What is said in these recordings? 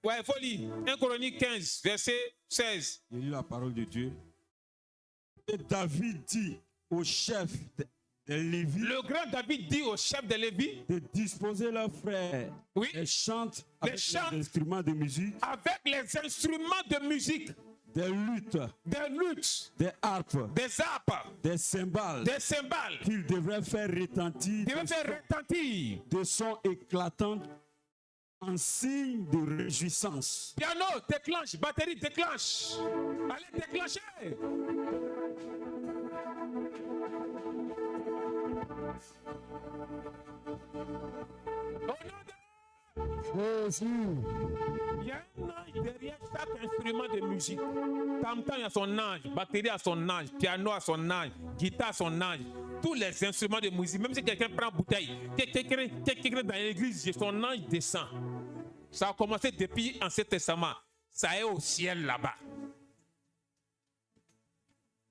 Ouais, il faut lire. 1 Chronique 15, verset 16. Je lis la parole de Dieu. Et David dit au chef des Lévites, Le grand David dit au chef de Lévi de disposer leurs frères Oui. et chantent Les avec chantes. les instruments de musique, avec les instruments de musique, des luttes, des luttes, des harpes, des harpes, des cymbales, des cymbales. qu'ils devraient faire retentir Il devait faire retentir. de sons éclatants en signe de réjouissance. Piano, déclenche. Batterie, déclenche. Allez, déclenchez. Jésus. Il y a un ange derrière chaque instrument de musique. Tam-tam a son ange, batterie a son ange, piano a son ange, guitare a son ange. Tous les instruments de musique, même si quelqu'un prend bouteille, quelqu'un dans l'église, son ange descend. Ça a commencé depuis l'Ancien Testament. Ça est au ciel là-bas.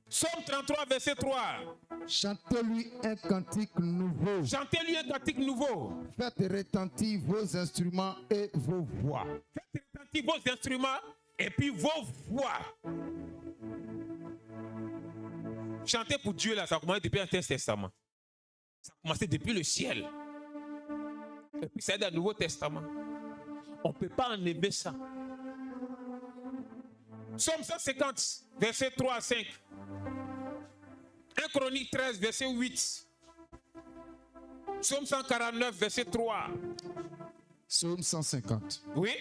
Psaume 33, verset 3. Chantez-lui un cantique nouveau. Chantez-lui un cantique nouveau. Faites retentir vos instruments et vos voix. Faites retentir vos instruments et puis vos voix. Chanter pour Dieu, là, ça a commencé depuis l'Ancien Testament. Ça a commencé depuis le ciel. Et puis ça est dans le Nouveau Testament. On ne peut pas enlever ça. Psaume 150, verset 3 à 5. 1 Chronique 13, verset 8. Psaume 149, verset 3. Psaume 150. Oui.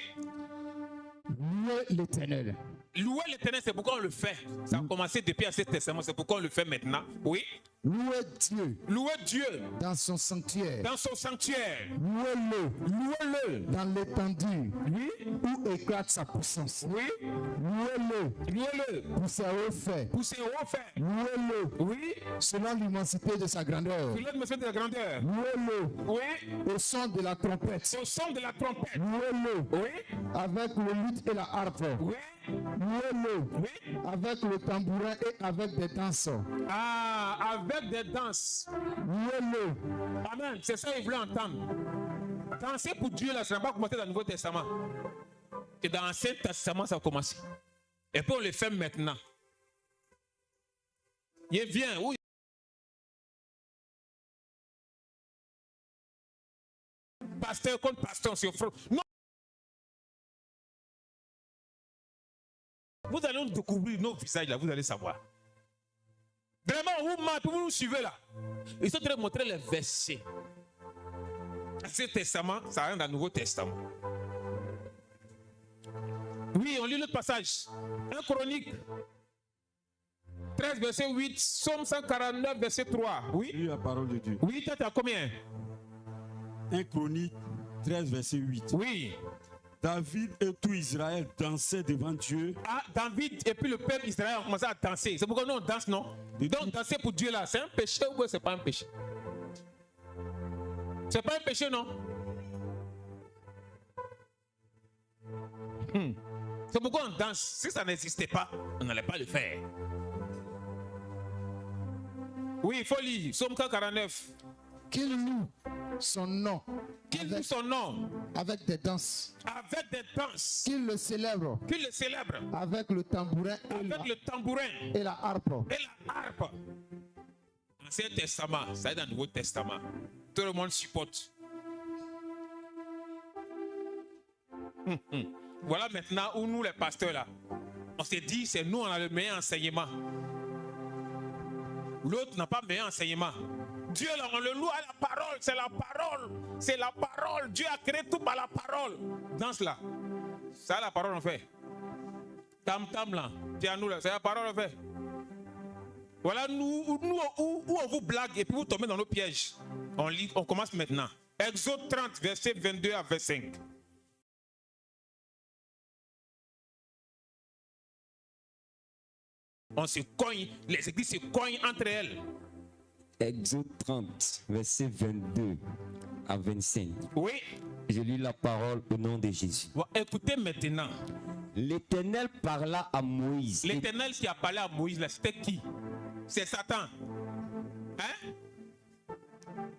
Louez l'Éternel. Louer l'Éternel, c'est pourquoi on le fait. Ça a commencé depuis l'Ancien Testament, c'est pourquoi on le fait maintenant. Oui. Louez Dieu Louer Dieu dans son sanctuaire. dans son sanctuaire. Louez-le Louez-le. dans l'étendue Oui. où éclate sa puissance. Oui. Louez-le Louez-le. pour ses hauts faits. Pour ses hauts faits. Louez-le Oui. selon l'immensité de sa grandeur. Pour l'autre monsieur de la grandeur. Louez-le Oui. au son de la trompette. Au son de la trompette. Louez-le Oui. avec le luth et la harpe. Oui. Louez-le Oui. avec le tambourin et avec des danses. Ah, avec des danses. Louez-le. Amen. C'est ça qu'il voulait entendre. Danser pour Dieu, là, ça n'a pas commencé dans le Nouveau Testament. C'est dans l'Ancien Testament, ça a commencé. Et puis on le fait maintenant. Il vient. Oui. Pasteur contre pasteur, c'est frère. Non. Vous allez nous découvrir nos visages là, vous allez savoir. Vraiment, vous nous suivez là. Ils sont en train de montrer les versets. L'Ancien Testament, ça rentre dans le Nouveau Testament. Oui, on lit l'autre passage. 1 Chronique 13, verset 8, Psaume 149, verset 3. Oui. Je lis la parole de Dieu. Oui, toi, tu as combien? 1 Chronique 13, verset 8. Oui. David et tout Israël dansaient devant Dieu. Ah, David et puis le peuple Israël ont commencé à danser. C'est pourquoi nous on danse, non? Donc danser pour Dieu là, c'est un péché ou c'est pas un péché? C'est pas un péché, non? C'est pourquoi on danse. Si ça n'existait pas, on n'allait pas le faire. Oui, il faut lire. Psaume 49. Qu'il loue son nom. Qu'il loue son nom. Avec des danses. Avec des danses. Qu'il le célèbre. Qu'il le célèbre. Avec le tambourin avec le tambourin. Et la harpe. Et la harpe. Ancien Testament, ça est dans le Nouveau Testament. Tout le monde supporte. Voilà maintenant où nous les pasteurs là, on s'est dit c'est nous on a le meilleur enseignement. L'autre n'a pas le meilleur enseignement. Dieu là on le loue à la parole, c'est la parole. C'est la parole. Dieu a créé tout par la parole. Dans cela. Ça la parole on fait. Tam tam là, piano là, c'est la parole on fait. Voilà nous où on vous blague et puis vous tombez dans nos pièges. On lit, on commence maintenant. Exode 30, verset 22 à 25. On se cogne, les églises se cognent entre elles. Exode 30, verset 22 à 25. Oui. Je lis la parole au nom de Jésus. Bon, écoutez maintenant. L'Éternel parla à Moïse. L'Éternel qui a parlé à Moïse, c'était qui? C'est Satan. Hein?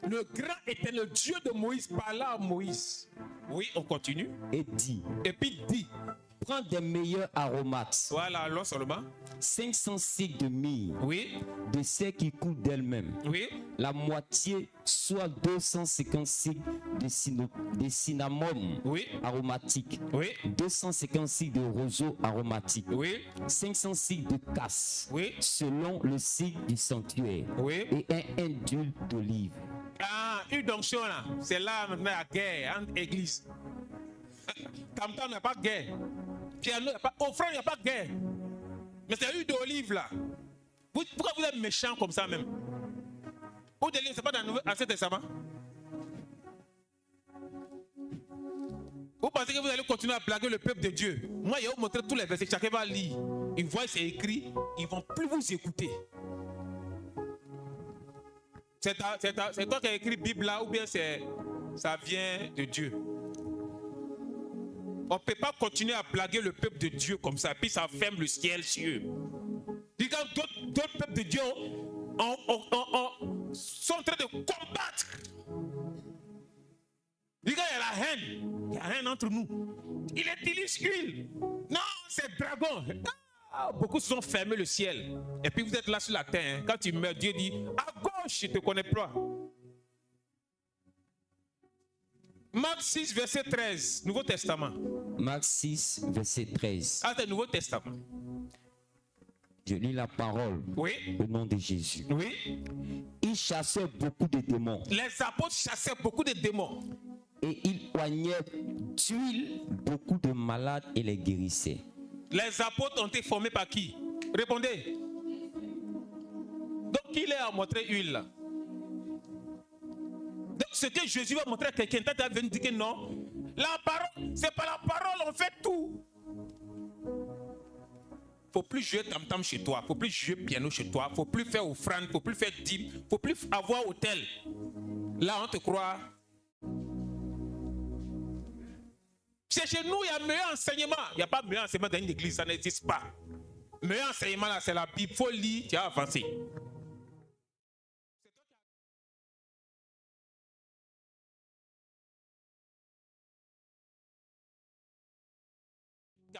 Le grand Éternel, Dieu de Moïse, parla à Moïse. Oui, on continue. et dit, Et puis dit, prends des meilleurs aromates, voilà, alors seulement. 500 cycles de myrrhe, Oui, de celle qui coule d'elle-même, oui, la moitié, soit 250 cycles de cinnamome oui, aromatique, oui, 250 cycles de roseau aromatique, oui, 500 cycles de casse, oui, selon le cycle du sanctuaire, oui. et un d'huile d'olive. Ah, une onction là, c'est là maintenant la guerre entre églises. Tam-tam, il n'y a pas de guerre. Piano, il n'y a pas. Offrande, il n'y a pas de guerre. Mais c'est l'huile d'olive là. Pourquoi vous êtes méchant comme ça même? Ou de c'est pas dans l'Ancien Testament? Vous pensez que vous allez continuer à blaguer le peuple de Dieu? Moi, je vais vous montrer tous les versets. Chacun va lire. Ils voient c'est écrit. Ils ne vont plus vous écouter. C'est toi qui as écrit Bible là ou bien ça vient de Dieu? On ne peut pas continuer à blaguer le peuple de Dieu comme ça, puis ça ferme le ciel sur eux. Quand d'autres peuples de Dieu sont en train de combattre. Il y a la haine. Il y a la haine entre nous. Il utilise huile. Non, c'est dragon. Ah, beaucoup se sont fermés le ciel. Et puis vous êtes là sur la terre. Hein. Quand tu meurs, Dieu dit, à gauche, je ne te connais pas. Marc 6, verset 13, Nouveau Testament. Marc 6, verset 13. Ah, c'est le Nouveau Testament. Je lis la parole Oui. au nom de Jésus. Oui. Il chassait beaucoup de démons Les apôtres chassaient beaucoup de démons. et il oignait d'huile beaucoup de malades et les guérissait. Les apôtres ont été formés par qui? Répondez. Donc, qui leur a montré huile là? Donc, ce que Jésus va montrer à quelqu'un, tu vas venir dire que non. La parole, c'est pas la parole, on fait tout. Faut plus jouer tam-tam chez toi, faut plus jouer piano chez toi, faut plus faire offrande, faut plus faire dîme, faut plus avoir hôtel. Là, on te croit. C'est chez nous, il y a meilleur enseignement. Il n'y a pas meilleur enseignement dans une église, ça n'existe pas. Meilleur enseignement, là, c'est la Bible. Il faut lire, tu as avancé.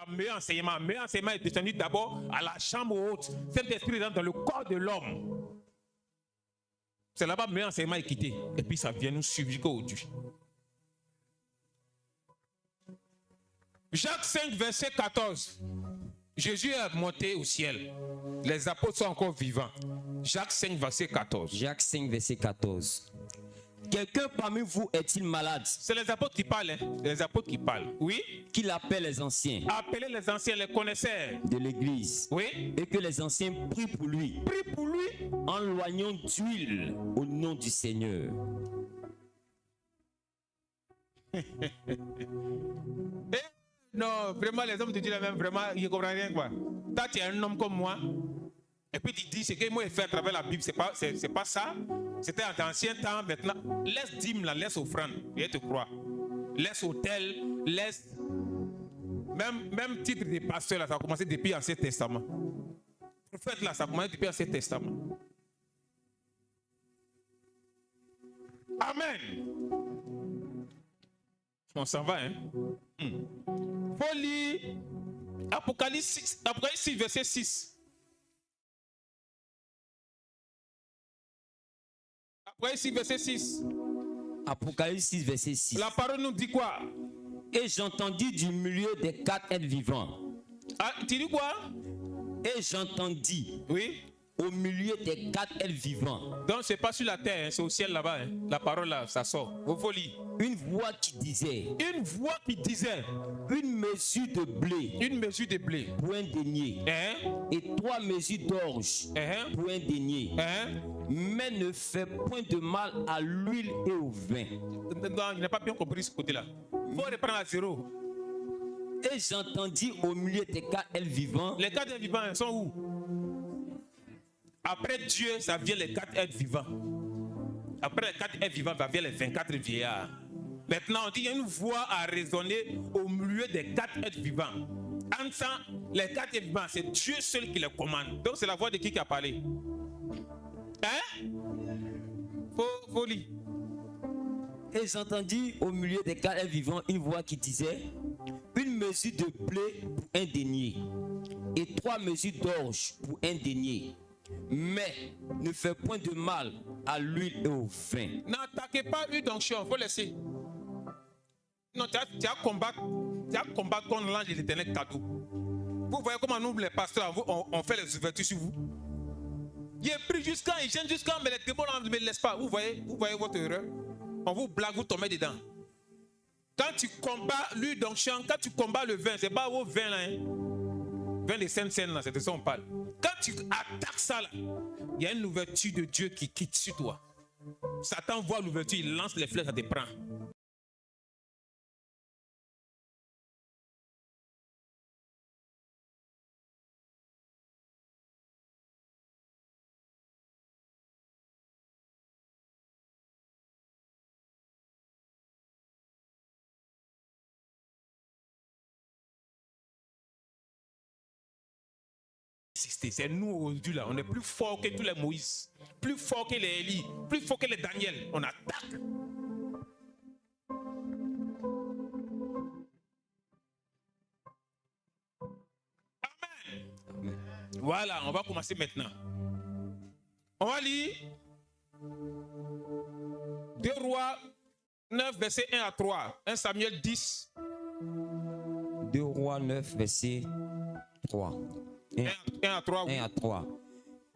Meilleur enseignement est descendu d'abord à la chambre haute. Saint-Esprit rentre dans le corps de l'homme. C'est là-bas meilleur enseignement est quitté. Et puis ça vient nous suivre jusqu'aujourd'hui. Jacques 5, verset 14. Jésus est monté au ciel. Les apôtres sont encore vivants. Jacques 5, verset 14. Jacques 5, verset 14. Quelqu'un parmi vous est-il malade? C'est les apôtres qui parlent. Hein? Les apôtres qui parlent. Oui. Qu'il appelle les anciens. Appelez les anciens, les connaisseurs de l'église. Oui. Et que les anciens prient pour lui. Prie pour lui. En loignant d'huile au nom du Seigneur. Non, vraiment, les hommes de Dieu, même, vraiment, ils ne comprennent rien, quoi. Toi, tu es un homme comme moi. Et puis, tu dis, ce que moi, j'ai fait à travers la Bible, c'est pas ça. C'était en ancien temps, maintenant. Laisse dîme, là, laisse offrande. Je te crois. Laisse hôtel, laisse. Même titre de pasteur, là, ça a commencé depuis l'Ancien Testament. Prophète, là, ça a commencé depuis l'Ancien Testament. Amen. On s'en va, hein. Faut lire Apocalypse 6, verset 6. Apocalypse 6, verset 6. Apocalypse 6, verset 6. La parole nous dit quoi? Et j'entendis du milieu des 4 êtres vivants. Ah, tu dis quoi? Et j'entendis. Oui. Au milieu des 4 êtres vivants. Donc c'est pas sur la terre, hein, c'est au ciel là-bas. Hein. La parole là, ça sort. Vous lire. Une voix qui disait. Une voix qui disait. Une mesure de blé. Une mesure de blé. Pour un denier. Et 3 mesures d'orge. Pour un denier. Mais ne fait point de mal à l'huile et au vin. Non, il n'a pas bien compris ce côté-là. Il faut reprendre à zéro. Et j'entendis au milieu des 4 êtres vivants. Les 4 êtres vivants sont où? Après Dieu, ça vient les 4 êtres vivants. Après les 4 êtres vivants, ça vient les 24 vieillards. Maintenant, on dit qu'il y a une voix à résonner au milieu des 4 êtres vivants. En ça, les 4 êtres vivants, c'est Dieu seul qui les commande. Donc, c'est la voix de qui a parlé? Hein? Faut lire. Et j'entendis au milieu des quatre vivants une voix qui disait: une mesure de blé pour un denier et 3 mesures d'orge pour un denier. Mais ne fais point de mal à l'huile et au vin. N'attaquez pas une onction, il faut laisser. Non, tu as combattu contre l'ange de l'Éternel cadeau. Vous voyez comment nous, les pasteurs, on fait les ouvertures sur vous. Il est pris jusqu'à, il gêne jusqu'à, mais les démons ne me laissent pas. Vous voyez votre erreur. On vous blague, vous tombez dedans. Quand tu combats l'huile d'onction, quand tu combats le vin, c'est pas vos vins là. Hein. Vin des saintes scènes là, c'est de ça on parle. Quand tu attaques ça là, il y a une ouverture de Dieu qui quitte sur toi. Satan voit l'ouverture, il lance les flèches, ça te prend. C'est nous aujourd'hui là, on est plus fort que tous les Moïse, plus fort que les Élie, plus fort que les Daniel. On attaque. Amen. Voilà, on va commencer maintenant. On va lire 2 Rois 9, verset 1 à 3. 1 Samuel 10. 2 Rois 9, verset 3. 1 à 3. 1 à 3.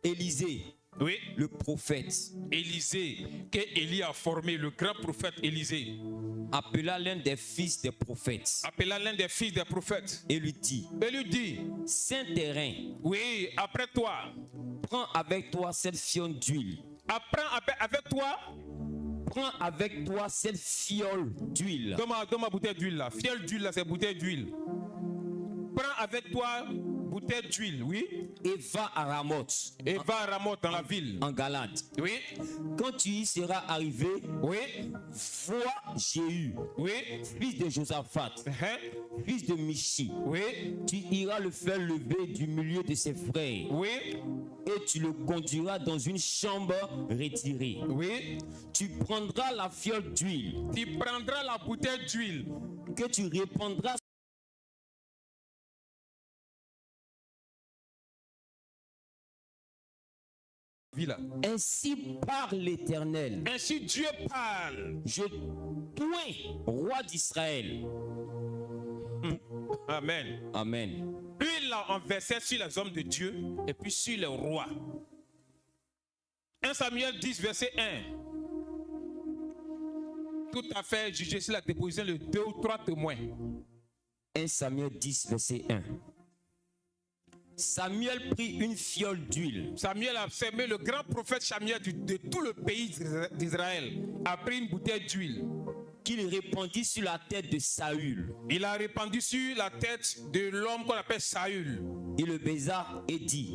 Élisée, oui, le prophète. Élisée, que Élie a formé, le grand prophète Élisée, appela l'un des fils des prophètes. Appela l'un des fils des prophètes. Et lui dit: Saint terrain. Oui, après toi. Prends avec toi cette fiole d'huile. Avec toi. Prends avec toi cette fiole d'huile. Donne ma bouteille d'huile là. Fiole d'huile là, c'est bouteille d'huile. Prends avec toi bouteille d'huile, oui. Et va à Ramoth. Et va à Ramoth dans la ville. En Galade. Oui. Quand tu y seras arrivé, oui. Vois Jéhu, oui, fils de Josaphat, fils de Michi. Oui. Tu iras le faire lever du milieu de ses frères. Oui. Et tu le conduiras dans une chambre retirée. Oui. Tu prendras la fiole d'huile. Tu prendras la bouteille d'huile. Que tu répandras. Ainsi parle l'Éternel. Ainsi Dieu parle. Je toi, roi d'Israël. Amen. Amen. L'huile là on versait sur les hommes de Dieu et puis sur les rois. 1 Samuel 10 verset 1. Tout à fait jugé sur la déposition de 2 ou 3 témoins. 1 Samuel 10 verset 1. Samuel prit une fiole d'huile. Samuel a semé, le grand prophète Samuel de tout le pays d'Israël a pris une bouteille d'huile qu'il répandit sur la tête de Saül. Il a répandu sur la tête de l'homme qu'on appelle Saül. Il le baisa et dit: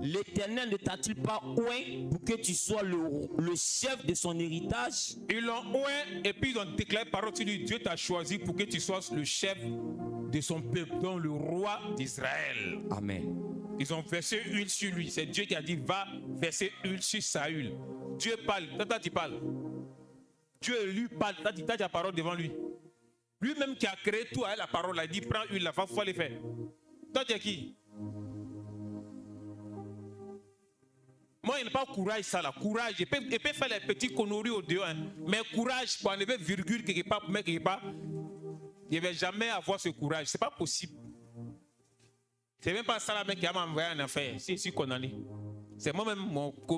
L'Éternel ne t'a-t-il pas oint pour que tu sois le chef de son héritage? Ils l'ont oint et puis ils ont déclaré parole sur lui: Dieu t'a choisi pour que tu sois le chef de son peuple, donc le roi d'Israël. Amen. Ils ont versé huile sur lui. C'est Dieu qui a dit: va verser huile sur Saül. Dieu parle. Toi tu parles. Dieu lui parle. Tu as la parole devant lui. Lui-même qui a créé tout avec la parole, il a dit: prends huile, la va les faire. Toi tu es qui? Moi, il n'y a pas courage, ça là. Courage. Je peux faire les petits conneries au dehors. Hein. Mais courage pour enlever virgule quelque part, pour mettre quelque part. Je ne vais jamais avoir ce courage. Ce n'est pas possible. Ce n'est même pas ça là qui a m'envoyé en affaire. C'est si condamné. C'est moi-même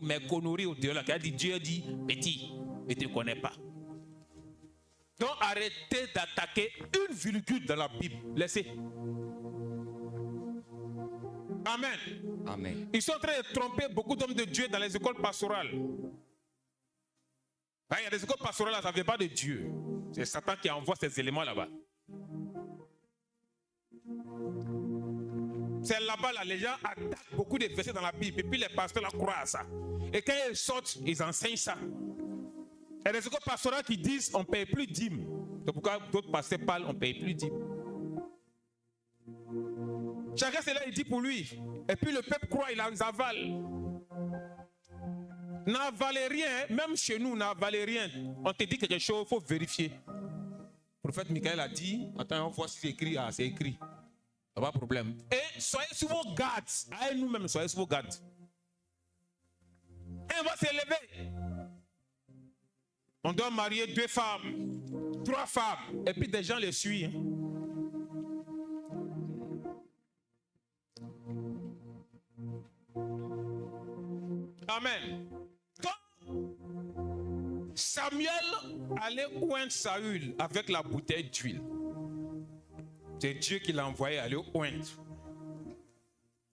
mes conneries au dehors là qui a dit: Dieu dit petit, je ne te connais pas. Donc arrêtez d'attaquer une virgule dans la Bible. Laissez. Amen. Amen. Ils sont en train de tromper beaucoup d'hommes de Dieu dans les écoles pastorales. Il y a des écoles pastorales là, ça ne vient pas de Dieu. C'est Satan qui envoie ces éléments là-bas. C'est là-bas, là, les gens attaquent beaucoup de versets dans la Bible et puis les pasteurs là croient à ça. Et quand ils sortent, ils enseignent ça. Il y a des écoles pastorales qui disent: on ne paye plus dîmes. C'est pourquoi d'autres pasteurs parlent: on ne paye plus dîmes. Chacun c'est là, il dit pour lui. Et puis le peuple croit, il en avale. N'avalez rien, même chez nous, n'avalez rien. On te dit quelque chose, il faut vérifier. Le prophète Michael a dit, attends, on voit si c'est écrit, ah, c'est écrit. Pas de problème. Et soyez sur vos gardes. Allez, nous-mêmes, soyez sur vos gardes. Et on va s'élever. On doit marier 2 femmes, 3 femmes. Et puis des gens les suivent. Amen. Quand Samuel allait oindre Saül avec la bouteille d'huile, c'est Dieu qui l'a envoyé aller oindre.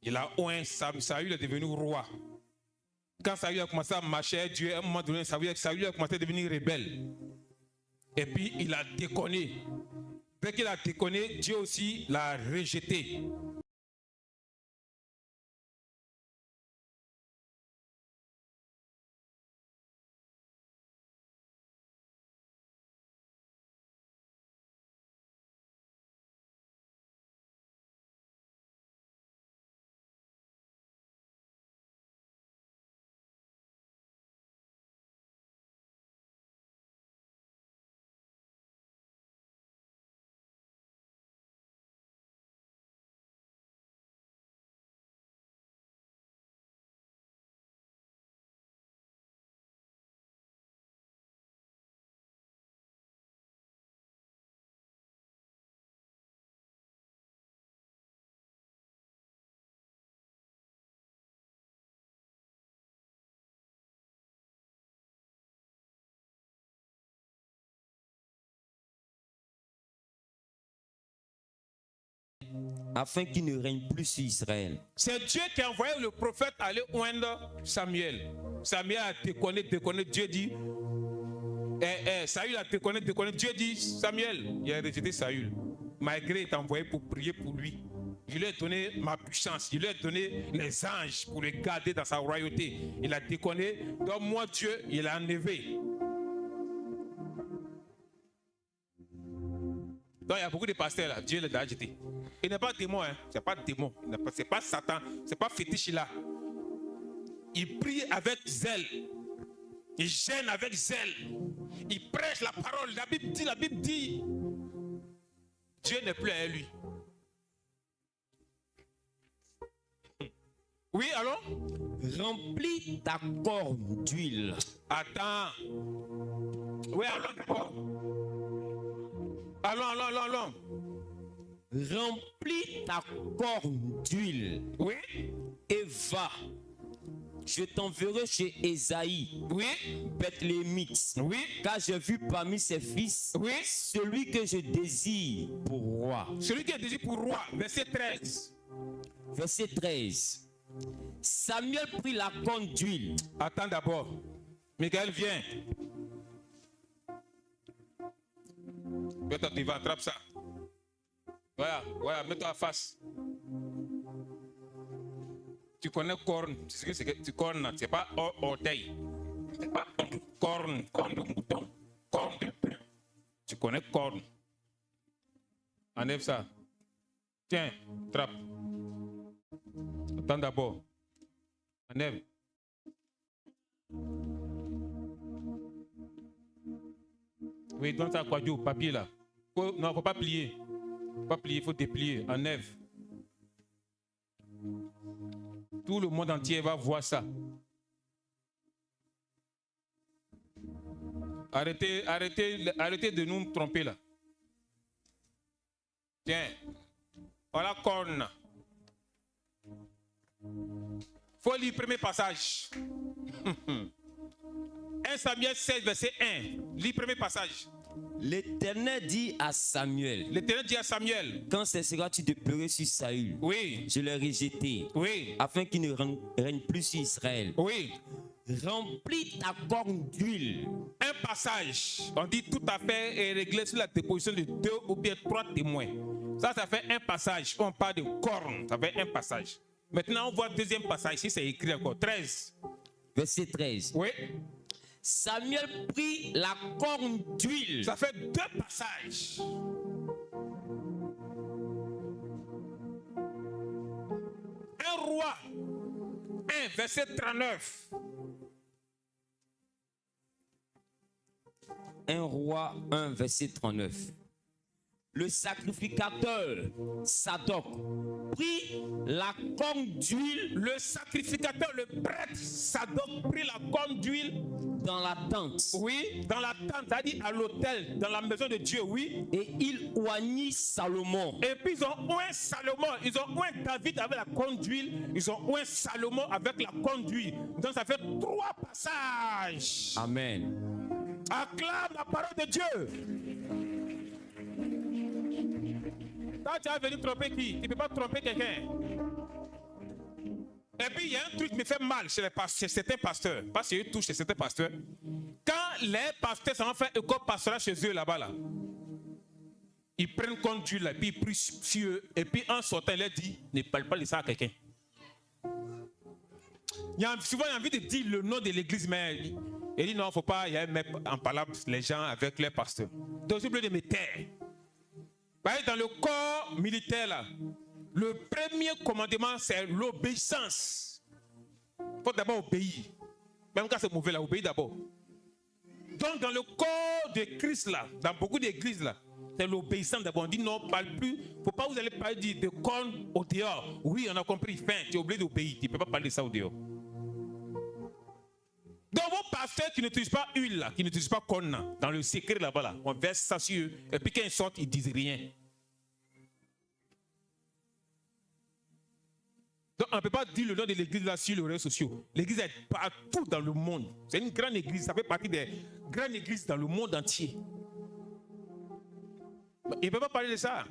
Il a oint, Saül est devenu roi. Quand Saül a commencé à marcher, Dieu, à un moment donné, Saül a commencé à devenir rebelle. Et puis il a déconné. Dès qu'il a déconné, Dieu aussi l'a rejeté. afin qu'il ne règne plus sur Israël. C'est Dieu qui a envoyé le prophète aller oindre Samuel. Samuel a déconné. Dieu dit, Saül a déconné. Dieu dit, Samuel, il a rejeté Saül. Malgré il t'a envoyé pour prier pour lui. Je lui ai donné ma puissance. Je lui ai donné les anges pour le garder dans sa royauté. Il a déconné. Donc moi, Dieu, il a enlevé. Donc il y a beaucoup de pasteurs là. Dieu les a jetés. Il n'est pas démon, hein. C'est pas démon. C'est pas Satan. C'est pas fétiche là. Il prie avec zèle. Il gêne avec zèle. Il prêche la parole. La Bible dit. Dieu n'est plus à lui. Oui, allons? Remplis ta corne d'huile. Attends. Oui, allons d'abord. Allons. Remplis ta corne d'huile. Oui. Et va. Je t'enverrai chez Ésaïe, Oui. Bethlémite. Oui. Car j'ai vu parmi ses fils Oui. celui que je désire pour roi. Celui qui est désiré pour roi. Verset 13. Verset 13. Samuel prit la corne d'huile. Attends d'abord. Michael, viens. Mets-toi devant, attrape ça. Voilà, mets-toi en face. Tu connais corne. Tu sais ce que c'est corne, c'est pas orteil. C'est pas corne de mouton. Corne de bœuf. Tu connais corne. Enlève ça. Tiens, attrape. Attends d'abord. Enlève. Oui, donne ça à Kwadjo, papier là. Non, il ne faut pas plier. Pas plier, il faut déplier. Enlève. Tout le monde entier va voir ça. Arrêtez de nous tromper là. Tiens. Voilà corne. Faut lire le premier passage. 1 Samuel 16, verset 1. Lis le premier passage. L'Éternel dit à Samuel. L'Éternel dit à Samuel. Quand cesseras-tu de pleurer sur Saül? Oui. Je l'ai rejeté. Oui. Afin qu'il ne règne plus sur Israël. Oui. Remplis ta corne d'huile. Un passage. On dit tout à fait est réglé sur la déposition de 2 ou bien 3 témoins. Ça fait un passage. On parle de corne. Ça fait un passage. Maintenant, on voit le deuxième passage. Ici, c'est écrit encore. 13. Verset 13. Oui. Samuel prit la corne d'huile. Ça fait 2 passages. Un roi. 1, verset 39. 1 Roi 1, verset 39. Le sacrificateur Sadoc prit la corne d'huile. Le sacrificateur, le prêtre Sadoc prit la corne d'huile dans la tente. Oui, dans la tente, c'est-à-dire à l'autel, dans la maison de Dieu, oui. Et il oignit Salomon. Et puis ils ont oint Salomon, ils ont oint David avec la corne d'huile, ils ont oint Salomon avec la corne d'huile. Donc ça fait 3 passages. Amen. Acclame la parole de Dieu. Quand tu vas venir tromper qui? Tu ne peux pas tromper quelqu'un. Et puis il y a un truc qui me fait mal chez certains pasteurs. Pas chez eux tous, chez certains pasteurs. Quand les pasteurs s'en font école pastorale chez eux là-bas, là, ils prennent compte d'eux là, puis ils prient sur eux. Et puis en sortant, il leur dit, ne parle pas de ça à quelqu'un. Souvent, il y a envie de dire le nom de l'église, mais il dit non, il ne faut pas y mettre en parlant les gens avec les pasteurs. Donc, je voulais me taire. Dans le corps militaire, là, le premier commandement, c'est l'obéissance. Il faut d'abord obéir. Même quand c'est mauvais, là, obéir d'abord. Donc, dans le corps de Christ, là, dans beaucoup d'églises, là, c'est l'obéissance d'abord. On dit non, parle plus. Il ne faut pas vous allez parler de cornes au dehors. Oui, on a compris. Fin, tu es obligé d'obéir. Tu ne peux pas parler de ça au dehors. Donc, vos pasteurs qui n'utilisent pas huile, là, qui n'utilisent pas corne, là, dans le secret là-bas, là, on verse ça sur eux. Et puis quand ils sortent, ils ne disent rien. Donc, on ne peut pas dire le nom de l'église là sur les réseaux sociaux. L'église est partout dans le monde. C'est une grande église. Ça fait partie des grandes églises dans le monde entier. Il ne peut pas parler de ça.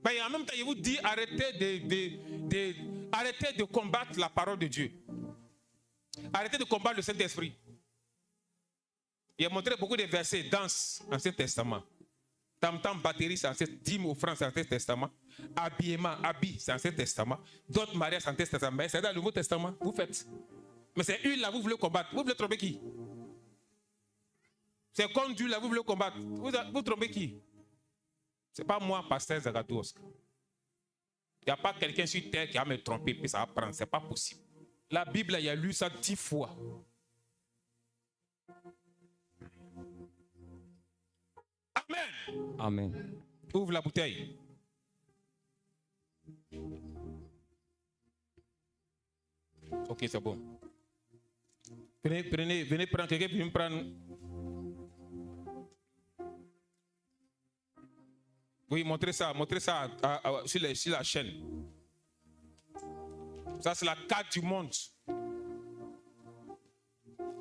Et en même temps, il vous dit arrêtez de combattre la parole de Dieu. Arrêtez de combattre le Saint-Esprit. Il a montré beaucoup de versets dans l'Ancien Testament. Tam-tam, batterie, c'est l'Ancien Testament. Dîme, offrande, c'est l'Ancien Testament. Habillement, habit, c'est l'Ancien Testament. D'autres mariages, c'est l'Ancien Testament. Mais c'est dans le Nouveau Testament. Vous faites. Mais c'est une là, vous voulez combattre. Vous voulez tromper qui? C'est comme Dieu là, vous voulez combattre. Vous trompez qui? Ce n'est pas moi, pasteur Zagadouos. Il n'y a pas quelqu'un sur terre qui va me tromper, puis ça va prendre. Ce n'est pas possible. La Bible, il y a lu ça 10 fois. Amen. Amen. Ouvre la bouteille. Ok, c'est bon. Venez prendre quelqu'un, puis me prendre. Oui, montrez ça sur la chaîne. Ça, c'est la carte du monde.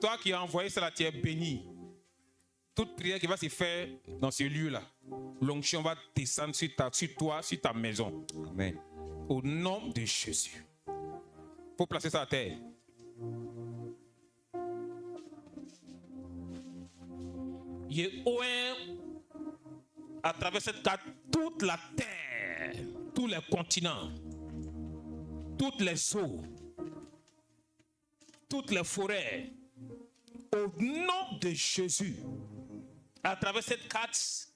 Toi qui as envoyé ça, là, tu es béni. Toute prière qui va se faire dans ce lieu-là, l'onction va descendre sur toi, sur ta maison. Amen. Au nom de Jésus. Il faut placer ça à terre. Il est oint à travers cette carte toute la terre, tous les continents, toutes les eaux, toutes les forêts. Au nom de Jésus, à travers cette carte,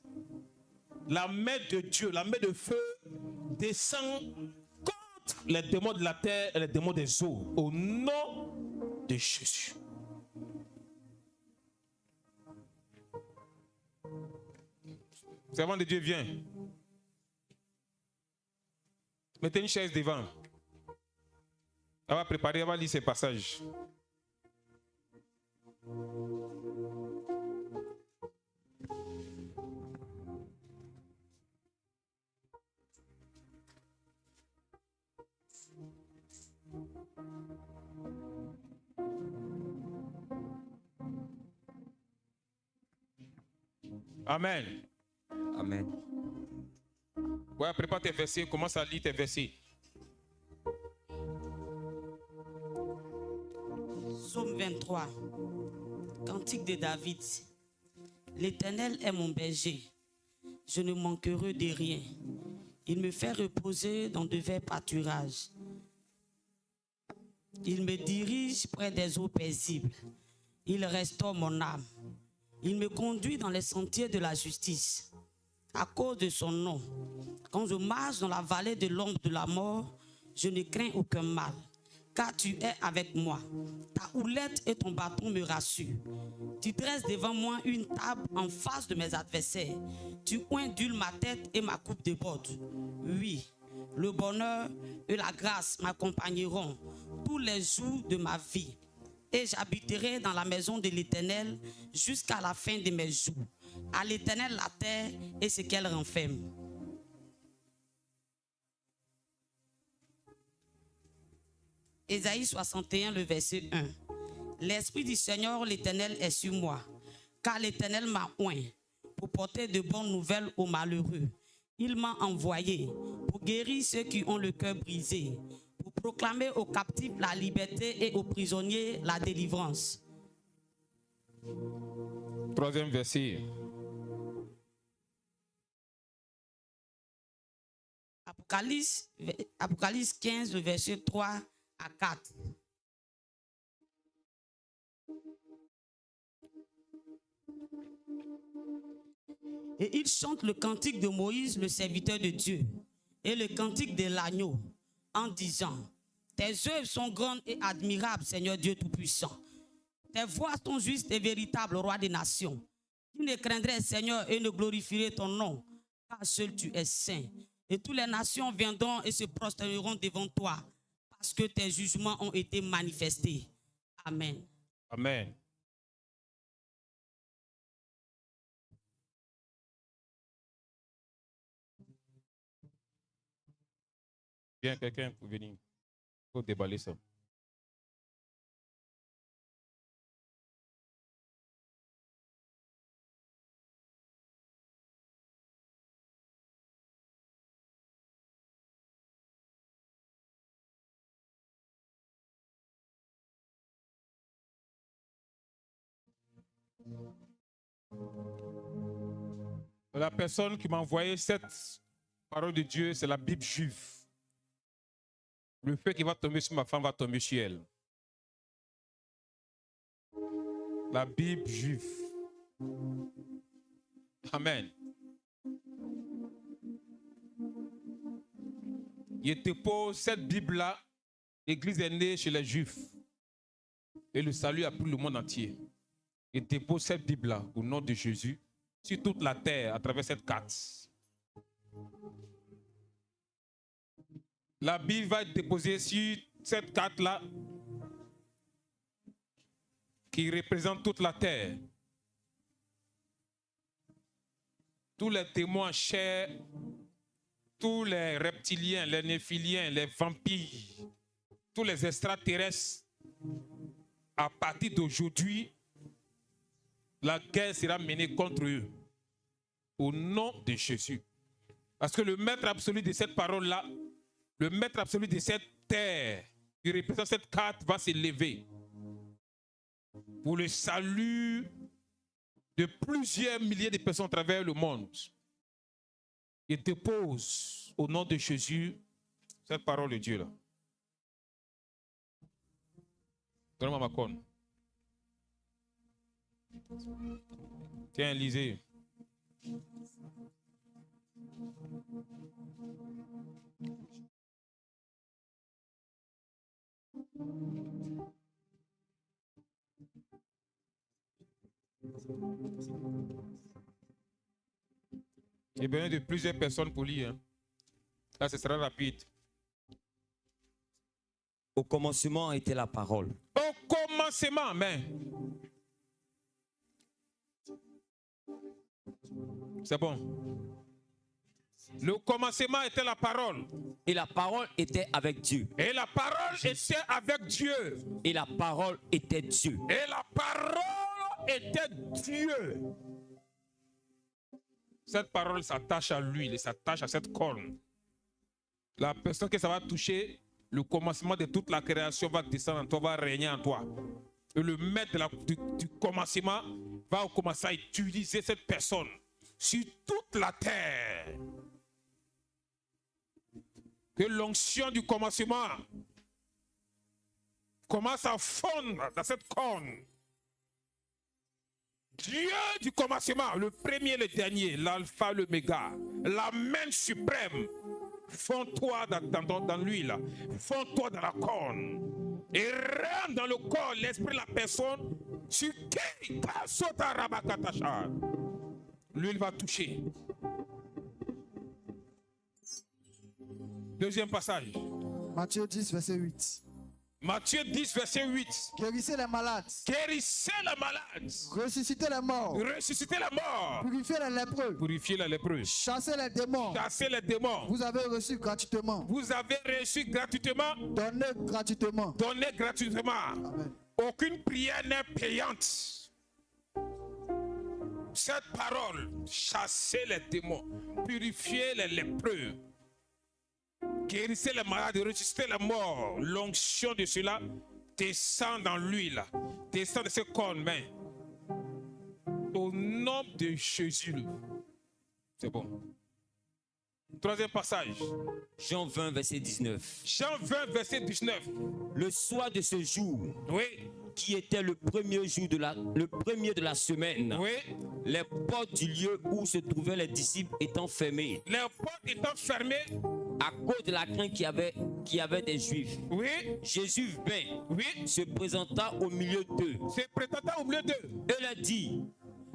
la main de Dieu, la main de feu descend contre les démons de la terre et les démons des eaux. Au nom de Jésus. Servant de Dieu, viens. Mettez une chaise devant. Elle va préparer, elle va lire ces passages. Amen. Amen. Ouais, prépare tes versets, commence à lire tes versets. Psaume 23. Cantique de David. L'Éternel est mon berger. Je ne manquerai de rien. Il me fait reposer dans de verts pâturages. Il me dirige près des eaux paisibles. Il restaure mon âme. Il me conduit dans les sentiers de la justice. À cause de son nom, quand je marche dans la vallée de l'ombre de la mort, je ne crains aucun mal, car tu es avec moi. Ta houlette et ton bâton me rassurent. Tu dresses devant moi une table en face de mes adversaires. Tu ondules ma tête et ma coupe déborde. Oui, le bonheur et la grâce m'accompagneront tous les jours de ma vie. Et j'habiterai dans la maison de l'Éternel jusqu'à la fin de mes jours. À l'Éternel la terre et ce qu'elle renferme. Ésaïe 61, le verset 1. L'Esprit du Seigneur l'Éternel est sur moi, car l'Éternel m'a oint pour porter de bonnes nouvelles aux malheureux. Il m'a envoyé pour guérir ceux qui ont le cœur brisé, pour proclamer aux captifs la liberté et aux prisonniers la délivrance. Troisième verset. Apocalypse 15, le verset 3 à 4. Et il chante le cantique de Moïse, le serviteur de Dieu, et le cantique de l'agneau, en disant: tes œuvres sont grandes et admirables, Seigneur Dieu Tout-Puissant. Tes voies sont justes et véritables, Roi des nations. Qui ne craindrait, Seigneur, et ne glorifierait ton nom, car seul tu es saint. Et toutes les nations viendront et se prosterneront devant toi, parce que tes jugements ont été manifestés. Amen. Amen. Bien, quelqu'un pour venir. Il faut déballer ça. La personne qui m'a envoyé cette parole de Dieu, c'est la Bible juive. Le feu qui va tomber sur ma femme va tomber sur elle. La Bible juive. Amen. Je te pose cette Bible-là. L'Église est née chez les Juifs. Et le salut a pris le monde entier. Je te pose cette Bible-là au nom de Jésus sur toute la terre à travers cette carte. La Bible va être déposée sur cette carte-là qui représente toute la terre. Tous les témoins chers, tous les reptiliens, les néphiliens, les vampires, tous les extraterrestres, à partir d'aujourd'hui, la guerre sera menée contre eux. Au nom de Jésus. Parce que le maître absolu de cette parole-là, le maître absolu de cette terre, qui représente cette carte, va s'élever pour le salut de plusieurs milliers de personnes à travers le monde. Il dépose au nom de Jésus cette parole de Dieu-là. Donne-moi ma corne. Tiens, lisez. J'ai besoin de plusieurs personnes pour lire. Là, ce sera rapide. Au commencement était la parole. Au commencement, amen. C'est bon. Le commencement était la parole. Et la parole était avec Dieu. Et la parole était avec Dieu. Et la parole était Dieu. Et la parole était Dieu. Cette parole s'attache à lui, elle s'attache à cette corne. La personne que ça va toucher, le commencement de toute la création va descendre en toi, va régner en toi. Et le maître du commencement va commencer à utiliser cette personne sur toute la terre. Que l'onction du commencement commence à fondre dans cette corne. Dieu du commencement, le premier et le dernier, l'alpha, l'oméga, la main suprême, fonds-toi dans l'huile, fonds-toi dans la corne. et rentre dans le corps, l'esprit de la personne, sur qui l'huile va toucher. Deuxième passage. Matthieu 10, verset 8. Matthieu 10, verset 8. Guérissez les malades, Guérissez les malades, ressuscitez les morts, ressuscitez les morts, purifiez les lépreux, purifiez les lépreux, chassez les démons. chassez les démons. Vous avez reçu gratuitement, Vous avez reçu gratuitement, donnez gratuitement. donnez gratuitement. Amen. Aucune prière n'est payante. Cette parole, chassez les démons, purifiez les lépreux, guérissez les malades, ressuscitez les morts. L'onction de cela descend dans l'huile, descend de ce corps humain. Au nom de Jésus. C'est bon. Troisième passage. Jean 20, verset 19. Jean 20, verset 19. Le soir de ce jour, Oui, qui était le premier jour le premier de la semaine, oui. les portes du lieu où se trouvaient les disciples étant fermées, Les portes étant fermées. à cause de la crainte qu'il y avait des Juifs, Oui, Jésus vint, oui. se présenta au milieu d'eux Se présentant au milieu d'eux. et leur dit,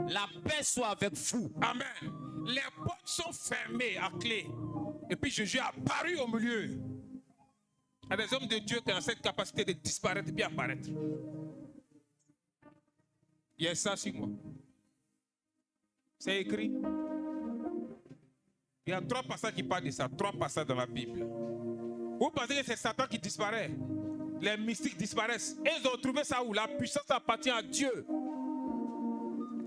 la paix soit avec vous. Amen. Les portes sont fermées à clé. Et puis Jésus est apparu au milieu. Il y a des hommes de Dieu qui ont cette capacité de disparaître et puis apparaître. Il y a ça sur moi. C'est écrit. Il y a 3 passages qui parlent de ça. 3 passages dans la Bible. Vous pensez que c'est Satan qui disparaît? Les mystiques disparaissent. Et ils ont trouvé ça où? La puissance appartient à Dieu.